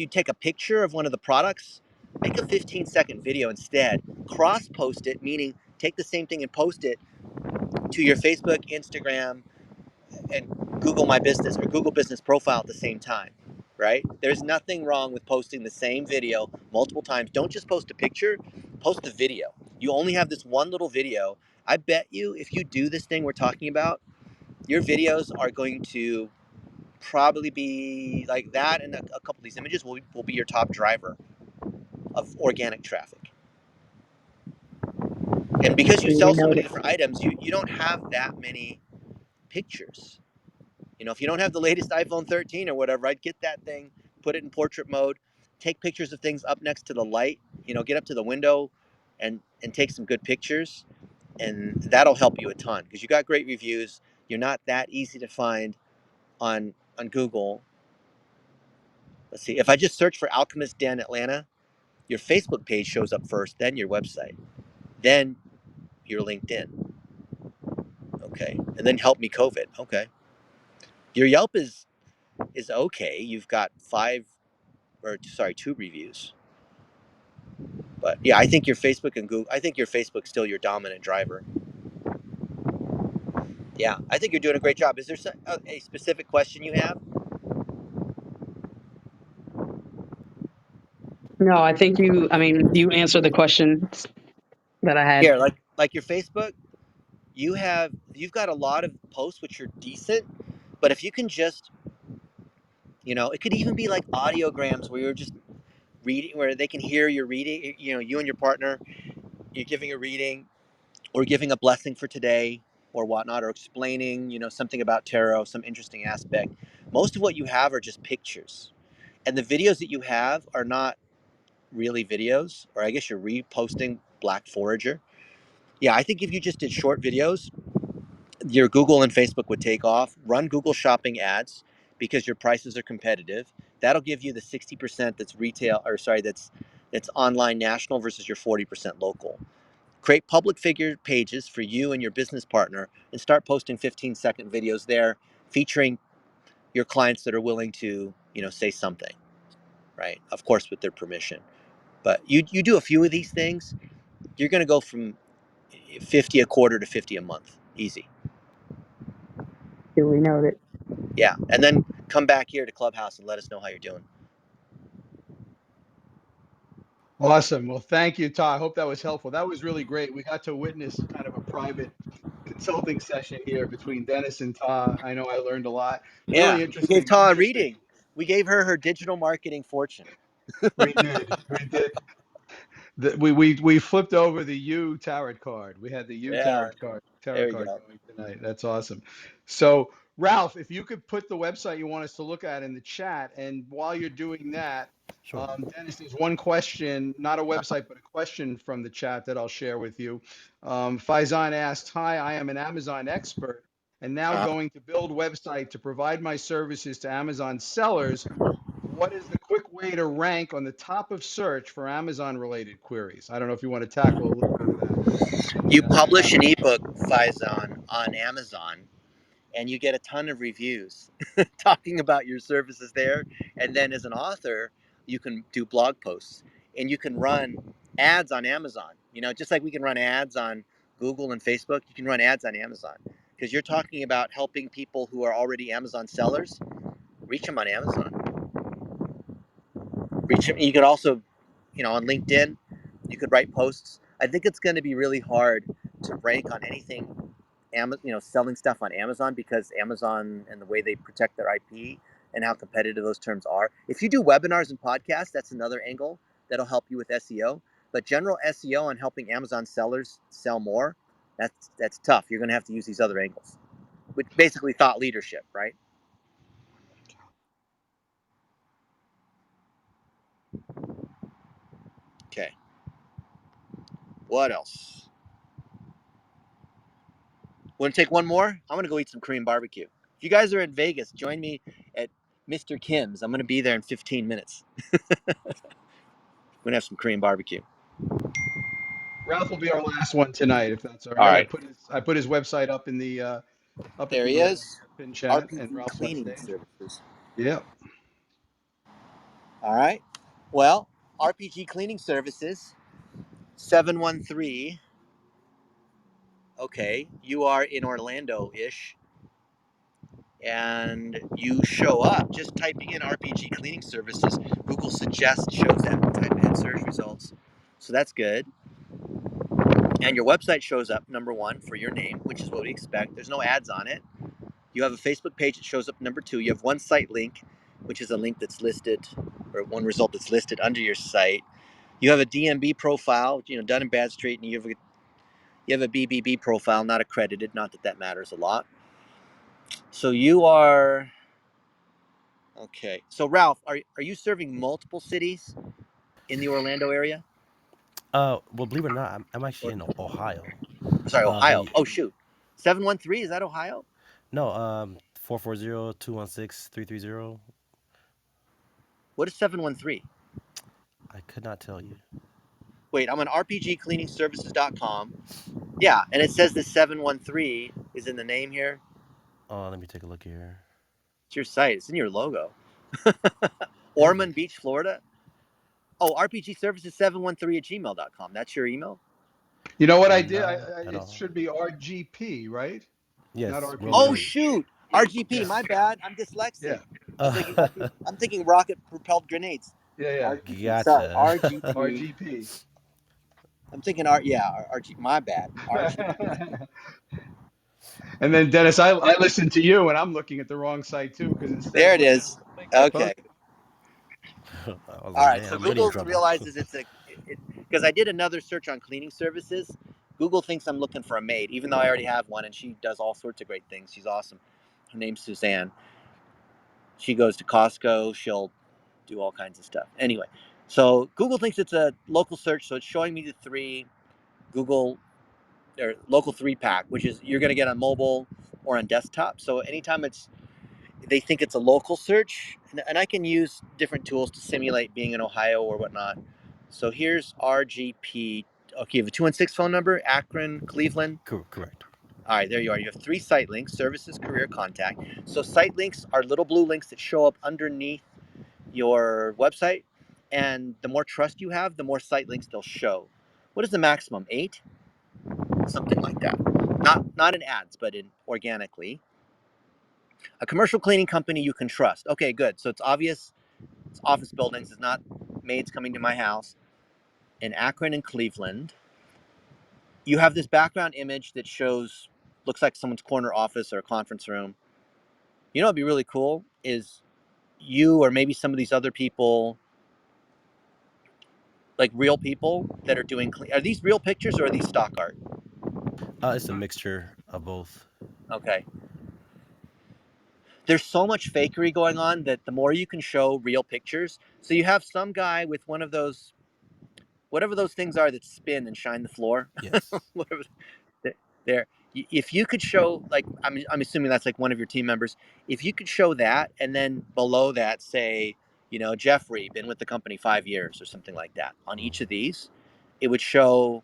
Speaker 2: take a picture of one of the products, make a 15-second video instead. Cross post it, meaning take the same thing and post it to your Facebook, Instagram, and Google My Business or Google Business profile at the same time, right? There's nothing wrong with posting the same video multiple times. Don't just post a picture, post the video. You only have this one little video. I bet you if you do this thing we're talking about, your videos are going to probably be like that, and a couple of these images will be your top driver of organic traffic. And because you
Speaker 4: We
Speaker 2: sell so
Speaker 4: know
Speaker 2: many
Speaker 4: that.
Speaker 2: different items, you don't have that many pictures. You know, if you don't have the latest iPhone 13 or whatever, I'd get that thing, put it in portrait mode, take pictures of things up next to the light, you know, get up to the window and take some good pictures. And that'll help you a ton because you got great reviews. You're not that easy to find on Google. Let's see. If I just search for Alchemist Den Atlanta, your Facebook page shows up first, then your website, then your LinkedIn. Okay. And then help me COVID. Okay. Your Yelp is okay. You've got 2 reviews. But yeah, I think your Facebook and Google, I think your Facebook's still your dominant driver. Yeah, I think you're doing a great job. Is there a specific question you have?
Speaker 4: No, I think you answered the questions that I had.
Speaker 2: Here, like your Facebook, you've got a lot of posts which are decent, but if you can just, you know, it could even be like audiograms where you're just reading, where they can hear your reading, you know, you and your partner, you're giving a reading or giving a blessing for today or whatnot, or explaining, you know, something about tarot, some interesting aspect. Most of what you have are just pictures. And the videos that you have are not really videos, or I guess you're reposting Black Forager. Yeah, I think if you just did short videos, your Google and Facebook would take off. Run Google Shopping ads because your prices are competitive. That'll give you the 60% that's retail, or sorry, that's online national versus your 40% local. Create public figure pages for you and your business partner and start posting 15-second videos there featuring your clients that are willing to, say something, right? Of course, with their permission. But you do a few of these things, you're going to go from 50 a quarter to 50 a month. Easy.
Speaker 4: Duly noted.
Speaker 2: Yeah. And then come back here to Clubhouse and let us know how you're doing.
Speaker 1: Awesome. Well, thank you, Todd. I hope that was helpful. That was really great. We got to witness kind of a private consulting session here between Dennis and Todd. I know I learned a lot.
Speaker 2: Yeah.
Speaker 1: Really
Speaker 2: We gave
Speaker 1: interesting.
Speaker 2: Ta a
Speaker 1: Interesting.
Speaker 2: reading. We gave her digital marketing fortune.
Speaker 1: We did. We did. We flipped over the U tarot card. We had the U
Speaker 2: Yeah.
Speaker 1: tarot
Speaker 2: There you
Speaker 1: card
Speaker 2: go.
Speaker 1: going tonight. That's awesome. So, Ralph, if you could put the website you want us to look at in the chat, and while you're doing that,
Speaker 5: Sure.
Speaker 1: Dennis, there's one question, not a website, but a question from the chat that I'll share with you. Faizan asked, "Hi, I am an Amazon expert and now
Speaker 2: Uh,
Speaker 1: going to build website to provide my services to Amazon sellers. What is the quick way to rank on the top of search for Amazon related queries?" I don't know if you want to tackle a little bit of that.
Speaker 2: you
Speaker 1: That's what
Speaker 2: publish an
Speaker 1: happened.
Speaker 2: ebook, Faizan, on Amazon, and you get a ton of reviews talking about your services there. And then as an author, you can do blog posts and you can run ads on Amazon. Just like we can run ads on Google and Facebook, you can run ads on Amazon because you're talking about helping people who are already Amazon sellers reach them on Amazon. Reach them. You could also, on LinkedIn, you could write posts. I think it's going to be really hard to rank on anything selling stuff on Amazon because Amazon and the way they protect their IP and how competitive those terms are. If you do webinars and podcasts, that's another angle that'll help you with SEO. But general SEO on helping Amazon sellers sell more, that's tough. You're going to have to use these other angles, which basically thought leadership, right? Okay. What else? Want to take one more? I'm going to go eat some Korean barbecue. If you guys are in Vegas, join me at Mr. Kim's. I'm going to be there in 15 minutes. I'm going to have some Korean barbecue.
Speaker 1: Ralph will be our last one tonight, if that's all
Speaker 2: All
Speaker 1: right. I
Speaker 2: right.
Speaker 1: put his website up in the
Speaker 2: There he is.
Speaker 1: pin chat, and
Speaker 2: RPG
Speaker 1: Ralph's on
Speaker 2: Cleaning
Speaker 1: stage.
Speaker 2: Services.
Speaker 1: Yeah.
Speaker 2: All right. Well, RPG Cleaning Services, 713. Okay, you are in Orlando-ish, and you show up just typing in RPG Cleaning Services. Google suggests shows that type in search results, so that's good. And your website shows up number one for your name, which is what we expect. There's no ads on it. You have a Facebook page that shows up number two. You have one site link, which is a link that's listed, or one result that's listed under your site. You have a DMB profile, Dun and Bradstreet, and you have a BBB profile, not accredited. Not that that matters a lot. So you are okay. So Ralph, are you serving multiple cities in the Orlando area?
Speaker 5: Well, believe it or not, I'm actually
Speaker 2: Or
Speaker 5: in Ohio.
Speaker 2: sorry,
Speaker 5: But
Speaker 2: Ohio. Oh shoot, 713. Is that Ohio?
Speaker 5: no, 440-216-330.
Speaker 2: What is 713?
Speaker 5: I could not tell you.
Speaker 2: Wait, I'm on rpgcleaningservices.com. Yeah, and it says the 713 is in the name here.
Speaker 5: Let me take a look here.
Speaker 2: It's your site. It's in your logo.
Speaker 5: Is it?
Speaker 2: Ormond Beach, Florida. Oh, rpgservices713@gmail.com. That's your email?
Speaker 1: You know what I did?
Speaker 5: Not at
Speaker 1: It
Speaker 5: all.
Speaker 1: should be RGP, right? Not
Speaker 5: Yes, real
Speaker 2: Oh
Speaker 5: estate.
Speaker 1: RPG.
Speaker 2: shoot. RGP,
Speaker 1: Yeah.
Speaker 2: my bad. I'm dyslexic.
Speaker 1: Yeah.
Speaker 2: I'm thinking rocket propelled grenades.
Speaker 1: Yeah.
Speaker 2: RGP. Sorry,
Speaker 5: Gotcha.
Speaker 2: RGP.
Speaker 1: RGP.
Speaker 2: I'm thinking RG, my bad. RGP.
Speaker 1: And then Dennis, I listened to you, and I'm looking at the wrong site too, because instead
Speaker 2: There
Speaker 1: of
Speaker 2: it
Speaker 1: looking at
Speaker 2: is.
Speaker 1: the link I
Speaker 2: Okay.
Speaker 1: posted.
Speaker 5: I was
Speaker 2: All
Speaker 5: like,
Speaker 2: right. So
Speaker 5: damn, I'm getting in
Speaker 2: Google
Speaker 5: trouble.
Speaker 2: realizes because I did another search on cleaning services. Google thinks I'm looking for a maid, even though I already have one, and she does all sorts of great things. She's awesome. Her name's Suzanne. She goes to Costco. She'll do all kinds of stuff. Anyway, So Google thinks it's a local search, so it's showing me the 3 Google or local 3-pack, which is you're going to get on mobile or on desktop. So anytime they think it's a local search, and I can use different tools to simulate being in Ohio or whatnot. So here's RGP. Okay, you have a 216 phone number, Akron, Cleveland.
Speaker 5: Correct.
Speaker 2: All right, there you are. You have 3 site links: services, career, contact. So site links are little blue links that show up underneath your website, and the more trust you have, the more site links they'll show. What is the maximum? 8, something like that. Not in ads, but in organically. A commercial cleaning company you can trust. Okay, good. So it's obvious. It's office buildings. It's not maids coming to my house. In Akron and Cleveland, you have this background image that shows, looks like someone's corner office or a conference room. You know what'd be really cool is you or maybe some of these other people, like real people that are doing clean. Are these real pictures or are these stock art?
Speaker 5: It's a mixture of both.
Speaker 2: Okay. There's so much fakery going on that the more you can show real pictures. So you have some guy with one of those, whatever those things are that spin and shine the floor.
Speaker 5: Yes.
Speaker 2: Whatever. There. If you could show, like, I'm assuming that's like one of your team members. If you could show that, and then below that, say, Jeffrey, been with the company 5 years or something like that on
Speaker 5: Mm.
Speaker 2: each of these, it would show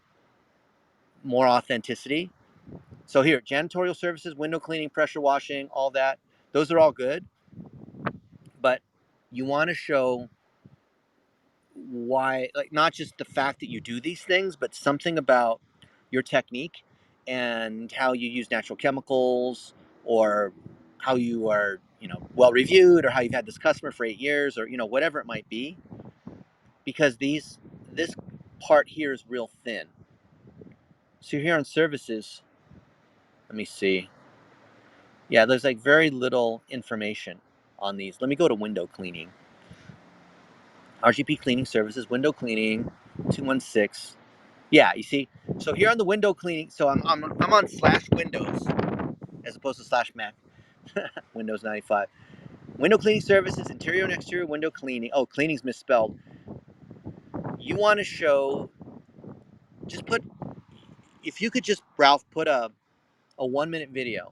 Speaker 2: more authenticity. So here, janitorial services, window cleaning, pressure washing, all that. Those are all good, but you want to show why, like, not just the fact that you do these things, but something about your technique and how you use natural chemicals, or how you are, well reviewed, or how you've had this customer for 8 years, or whatever it might be, because this part here is real thin. So here on services, let me see. Yeah, there's like very little information on these. Let me go to window cleaning. RGP cleaning services, window cleaning, 216. Yeah, you see. So here on the window cleaning, so I'm on slash Windows as opposed to slash Mac. Windows 95. Window cleaning services, interior and exterior window cleaning. Oh, cleaning's misspelled. You want to show, just put, if you could just, Ralph, put a 1-minute video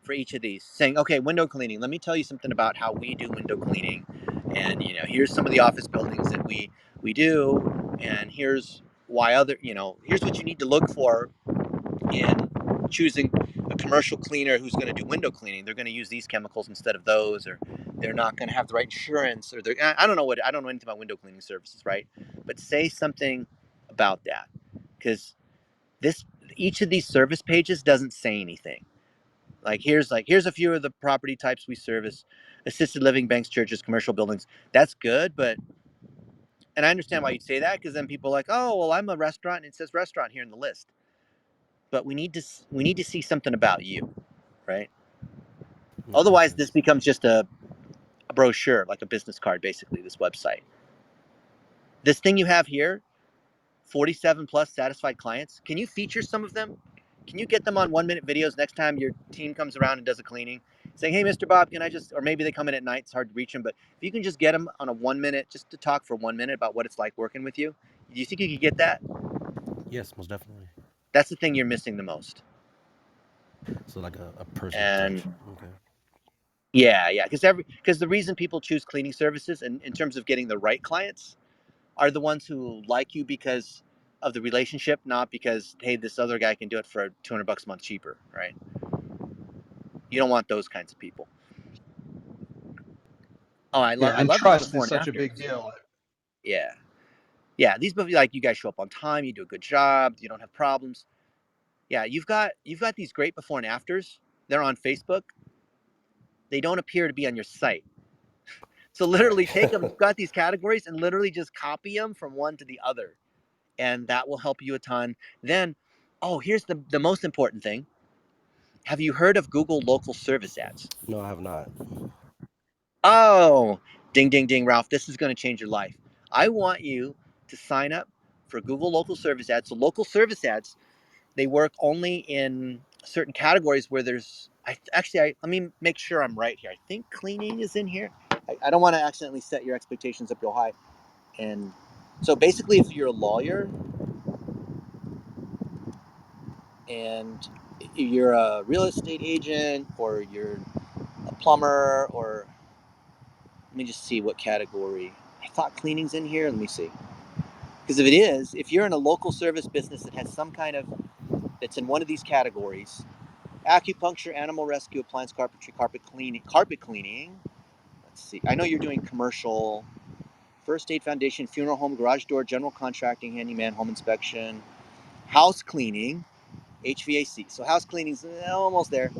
Speaker 2: for each of these saying, okay, window cleaning, let me tell you something about how we do window cleaning, and here's some of the office buildings that we do, and here's why here's what you need to look for in choosing a commercial cleaner who's going to do window cleaning. They're going to use these chemicals instead of those, or they're not going to have the right insurance, or I don't know anything about window cleaning services, right? But say something about that, because this each of these service pages doesn't say anything. Here's a few of the property types we service: assisted living, banks, churches, commercial buildings. That's good, and I understand why you'd say that, because then people are like, oh, well, I'm a restaurant and it says restaurant here in the list. But we need to see something about you, right?
Speaker 5: That makes
Speaker 2: Otherwise, this
Speaker 5: sense.
Speaker 2: becomes just a brochure, like a business card, basically. This website, this thing you have here, 47 plus satisfied clients. Can you feature some of them? Can you get them on 1-minute videos next time your team comes around and does a cleaning, saying, hey, Mr. Bob, can I just, or maybe they come in at night, it's hard to reach them, but if you can just get them on a 1-minute, just to talk for 1 minute about what it's like working with you, do you think you could get that?
Speaker 5: Yes, most definitely.
Speaker 2: That's the thing you're missing the most.
Speaker 5: So like a personal
Speaker 2: And
Speaker 5: touch. Okay.
Speaker 2: yeah, because the reason people choose cleaning services, and in terms of getting the right clients, are the ones who like you because of the relationship, not because, hey, this other guy can do it for $200 a month cheaper, right? You don't want those kinds of people. Oh,
Speaker 1: Yeah,
Speaker 2: I
Speaker 1: and
Speaker 2: love these
Speaker 1: trust is
Speaker 2: before and
Speaker 1: such a big
Speaker 2: afters.
Speaker 1: deal.
Speaker 2: Yeah, yeah. These before, like, you guys show up on time, you do a good job, you don't have problems. Yeah, you've got these great before and afters. They're on Facebook. They don't appear to be on your site. So
Speaker 5: Right.
Speaker 2: literally take them. You've got these categories, and literally just copy them from one to the other, and that will help you a ton. Then, oh, here's the most important thing. Have you heard of Google local service ads?
Speaker 5: No, I have not.
Speaker 2: Oh, ding, ding, ding, Ralph. This is going to change your life. I want you to sign up for Google local service ads. So local service ads, they work only in certain categories where there's, let me make sure I'm right here. I think cleaning is in here. I don't want to accidentally set your expectations up real high. And So basically, if you're a lawyer and you're a real estate agent, or you're a plumber, or let me just see what category. I thought cleaning's in here. Let me see. Because if it is, if you're in a local service business that has some kind of, that's in one of these categories, acupuncture, animal rescue, appliance carpentry, carpet cleaning. Let's see. I know you're doing commercial, first aid foundation, funeral home, garage door, general contracting, handyman, home inspection, house cleaning, HVAC. So house cleaning's almost there.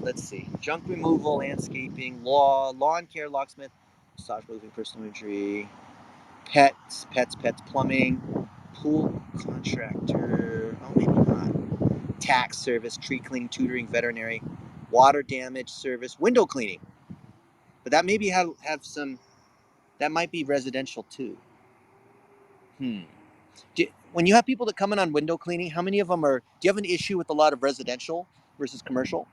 Speaker 2: Let's see. Junk removal, landscaping, lawn care, locksmith, massage, roofing, personal injury, pets, plumbing, pool contractor. Oh, maybe not. Tax service, tree cleaning, tutoring, veterinary, water damage service, window cleaning. But that maybe have some. That might be residential too. When you have people that come in on window cleaning, how many of them are? Do you have an issue with a lot of residential versus commercial?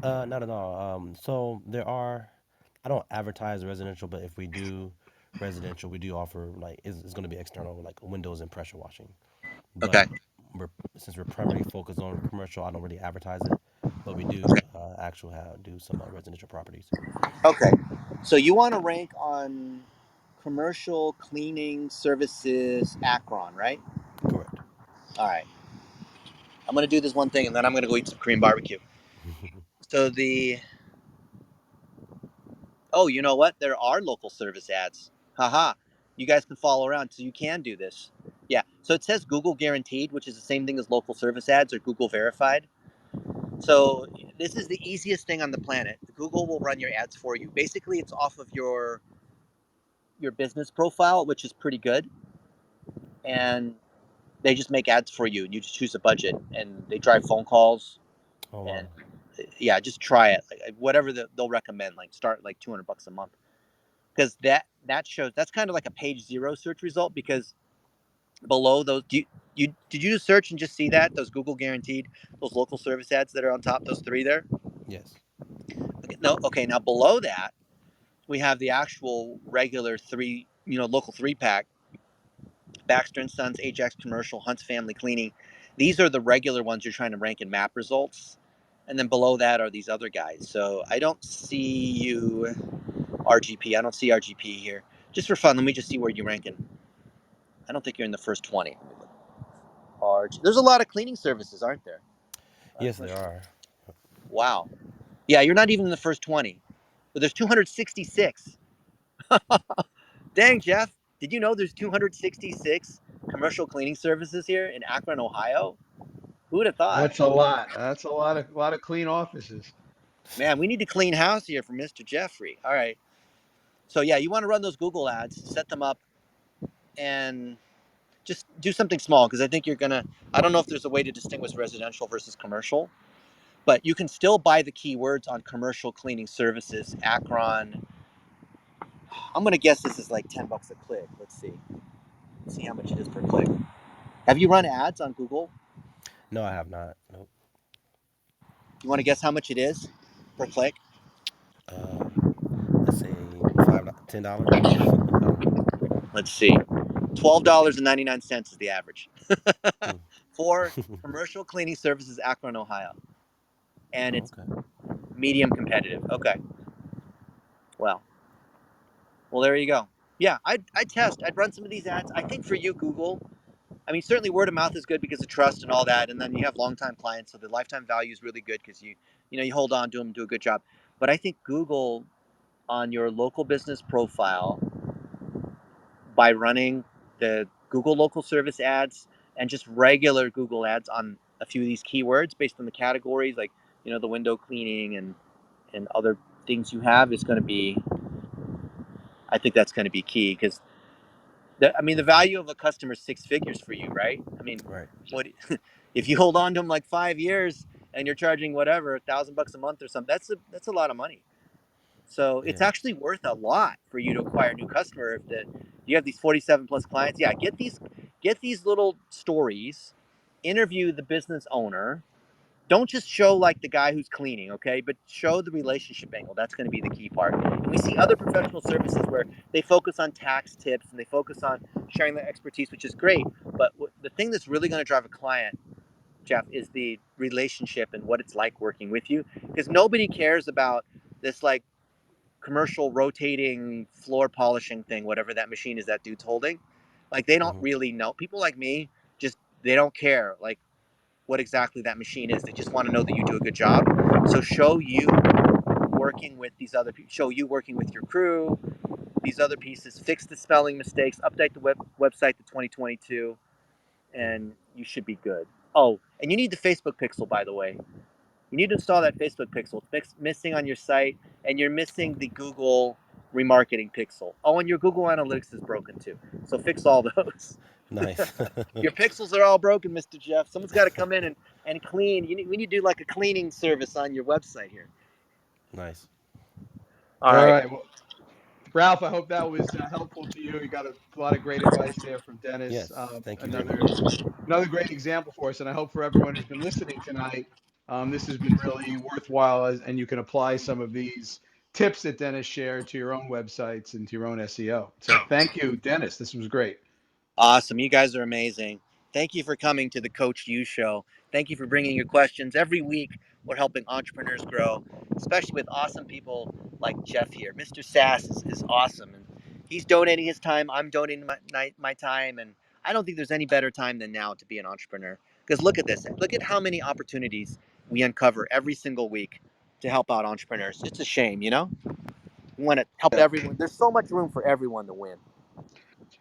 Speaker 5: Not at all. So there are. I don't advertise residential, but if we do residential, we do offer like it's going to be external, like windows and pressure washing.
Speaker 2: Okay.
Speaker 5: But we're since we're primarily focused on commercial, I don't really advertise it, but we do
Speaker 2: Okay.
Speaker 5: actually do some residential properties.
Speaker 2: Okay. So you want to rank on commercial cleaning services Akron, right?
Speaker 5: Correct.
Speaker 2: All right. I'm gonna do this one thing, and then I'm gonna go eat some Korean barbecue. So you know what? There are local service ads. Haha. You guys can follow around, so you can do this. Yeah. So it says Google guaranteed, which is the same thing as local service ads or Google verified. So this is the easiest thing on the planet. Google will run your ads for you. Basically, it's off of your business profile, which is pretty good, and they just make ads for you, and you just choose a budget, and they drive phone calls,
Speaker 5: Oh
Speaker 2: and
Speaker 5: wow.
Speaker 2: yeah, just try it. Like whatever they'll recommend. Like start like $200 a month, because that shows that's kind of like a page zero search result because below those did you just search and just see that those Google guaranteed those local service ads that are on top, those three there?
Speaker 5: Yes.
Speaker 2: Okay, no, okay, now below that we have the actual regular three, local three pack: Baxter and Sons, Ajax Commercial, Hunt's Family Cleaning. These are the regular ones you're trying to rank in map results. And then below that are these other guys. So I don't see you RGP. I don't see RGP here. Just for fun, let me just see where you rank in. I don't think you're in the first 20. There's a lot of cleaning services, aren't there?
Speaker 5: Yes, there are.
Speaker 2: Wow. Yeah, you're not even in the first 20. But there's 266. Dang, Jeff. Did you know there's 266 commercial cleaning services here in Akron, Ohio? Who would have thought?
Speaker 1: That's a lot. That's a lot of clean offices.
Speaker 2: Man, we need to clean house here for Mr. Jeffrey. All right. So yeah, you want to run those Google ads, set them up, and just do something small because I think you're gonna. I don't know if there's a way to distinguish residential versus commercial, but you can still buy the keywords on commercial cleaning services. Akron. I'm gonna guess this is like $10 a click. Let's see. Let's see how much it is per click. Have you run ads on Google?
Speaker 5: No, I have not. Nope.
Speaker 2: You want to guess how much it is per click?
Speaker 5: Uh, let's say $10. I don't know.
Speaker 2: Let's see. $12.99 is the average
Speaker 5: Hmm.
Speaker 2: for commercial cleaning services, Akron, Ohio, and
Speaker 5: Oh,
Speaker 2: it's
Speaker 5: okay.
Speaker 2: medium competitive. Okay, well, there you go. Yeah, I'd test. I'd run some of these ads. I think for you, Google. I mean, certainly word of mouth is good because of trust and all that, and then you have longtime clients, so the lifetime value is really good because you hold on to them, do a good job. But I think Google on your local business profile by running the Google local service ads and just regular Google ads on a few of these keywords based on the categories, like the window cleaning and other things you have is going to be. I think that's going to be key because the
Speaker 5: Okay.
Speaker 2: value of a customer is six figures for you, right? I mean,
Speaker 5: Right.
Speaker 2: what if you hold on to them like 5 years and you're charging whatever $1,000 a month or something? That's a lot of money. So it's
Speaker 5: Yeah.
Speaker 2: actually worth a lot for you to acquire a new customer. If you have these 47 plus clients, yeah, get these little stories, interview the business owner, Don't just show like the guy who's cleaning, okay? But show the relationship angle. That's going to be the key part. And we see other professional services where they focus on tax tips and they focus on sharing their expertise, which is great. But the thing that's really going to drive a client, Jeff, is the relationship and what it's like working with you. Because nobody cares about this like commercial rotating floor polishing thing, whatever that machine is that dude's holding. Like they don't
Speaker 5: Hmm.
Speaker 2: really know. People like me just they don't care like what exactly that machine is. They just want to know that you do a good job. So show you working with these other people, show you working with your crew, these other pieces, fix the spelling mistakes, update the website to 2022, and you should be good. Oh, and you need the Facebook pixel, by the way. You need to install that Facebook pixel. It's missing on your site, and you're missing the Google remarketing pixel. Oh, and your Google Analytics is broken too. So fix all those.
Speaker 5: Nice.
Speaker 2: Your pixels are all broken, Mr. Jeff. Someone's got to come in and clean. We need to do like a cleaning service on your website here.
Speaker 5: Nice.
Speaker 2: All
Speaker 1: All
Speaker 2: right.
Speaker 1: right. Well, Ralph, I hope that was helpful to you. You got a lot of great advice there from Dennis.
Speaker 5: Yes. Thank you very
Speaker 1: Another
Speaker 5: much.
Speaker 1: great example for us, and I hope for everyone who's been listening tonight, this has been really worthwhile, and you can apply some of these tips that Dennis shared to your own websites and to your own SEO. So thank you, Dennis. This was great.
Speaker 2: Awesome. You guys are amazing. Thank you for coming to the Coach U Show. Thank you for bringing your questions. Every week, we're helping entrepreneurs grow, especially with awesome people like Jeff here. Mr. Sass is awesome. And he's donating his time. I'm donating my time. And I don't think there's any better time than now to be an entrepreneur. Because look at this. Look at how many opportunities we uncover every single week to help out entrepreneurs. It's a shame, you know? We want to help everyone. There's so much room for everyone to win.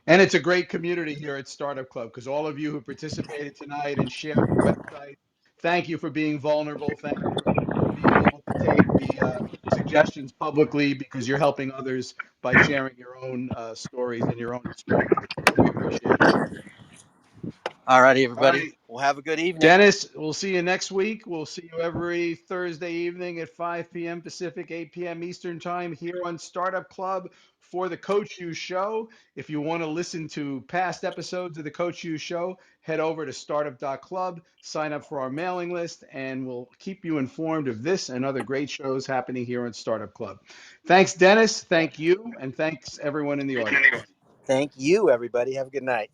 Speaker 1: And it's a great community here at Startup Club because all of you who participated tonight and shared your website, thank you for being vulnerable. Thank you for being able to take the suggestions publicly because you're helping others by sharing your own stories and your own experiences. So we appreciate it.
Speaker 2: All righty,
Speaker 1: All
Speaker 2: everybody.
Speaker 1: right.
Speaker 2: We'll have a good evening.
Speaker 1: Dennis, we'll see you next week. We'll see you every Thursday evening at 5 p.m. Pacific, 8 p.m. Eastern Time here on Startup Club for the Coach U Show. If you want to listen to past episodes of the Coach U Show, head over to startup.club, sign up for our mailing list, and we'll keep you informed of this and other great shows happening here on Startup Club. Thanks, Dennis. Thank you. And thanks, everyone in the audience.
Speaker 2: Thank you, everybody. Have a good night.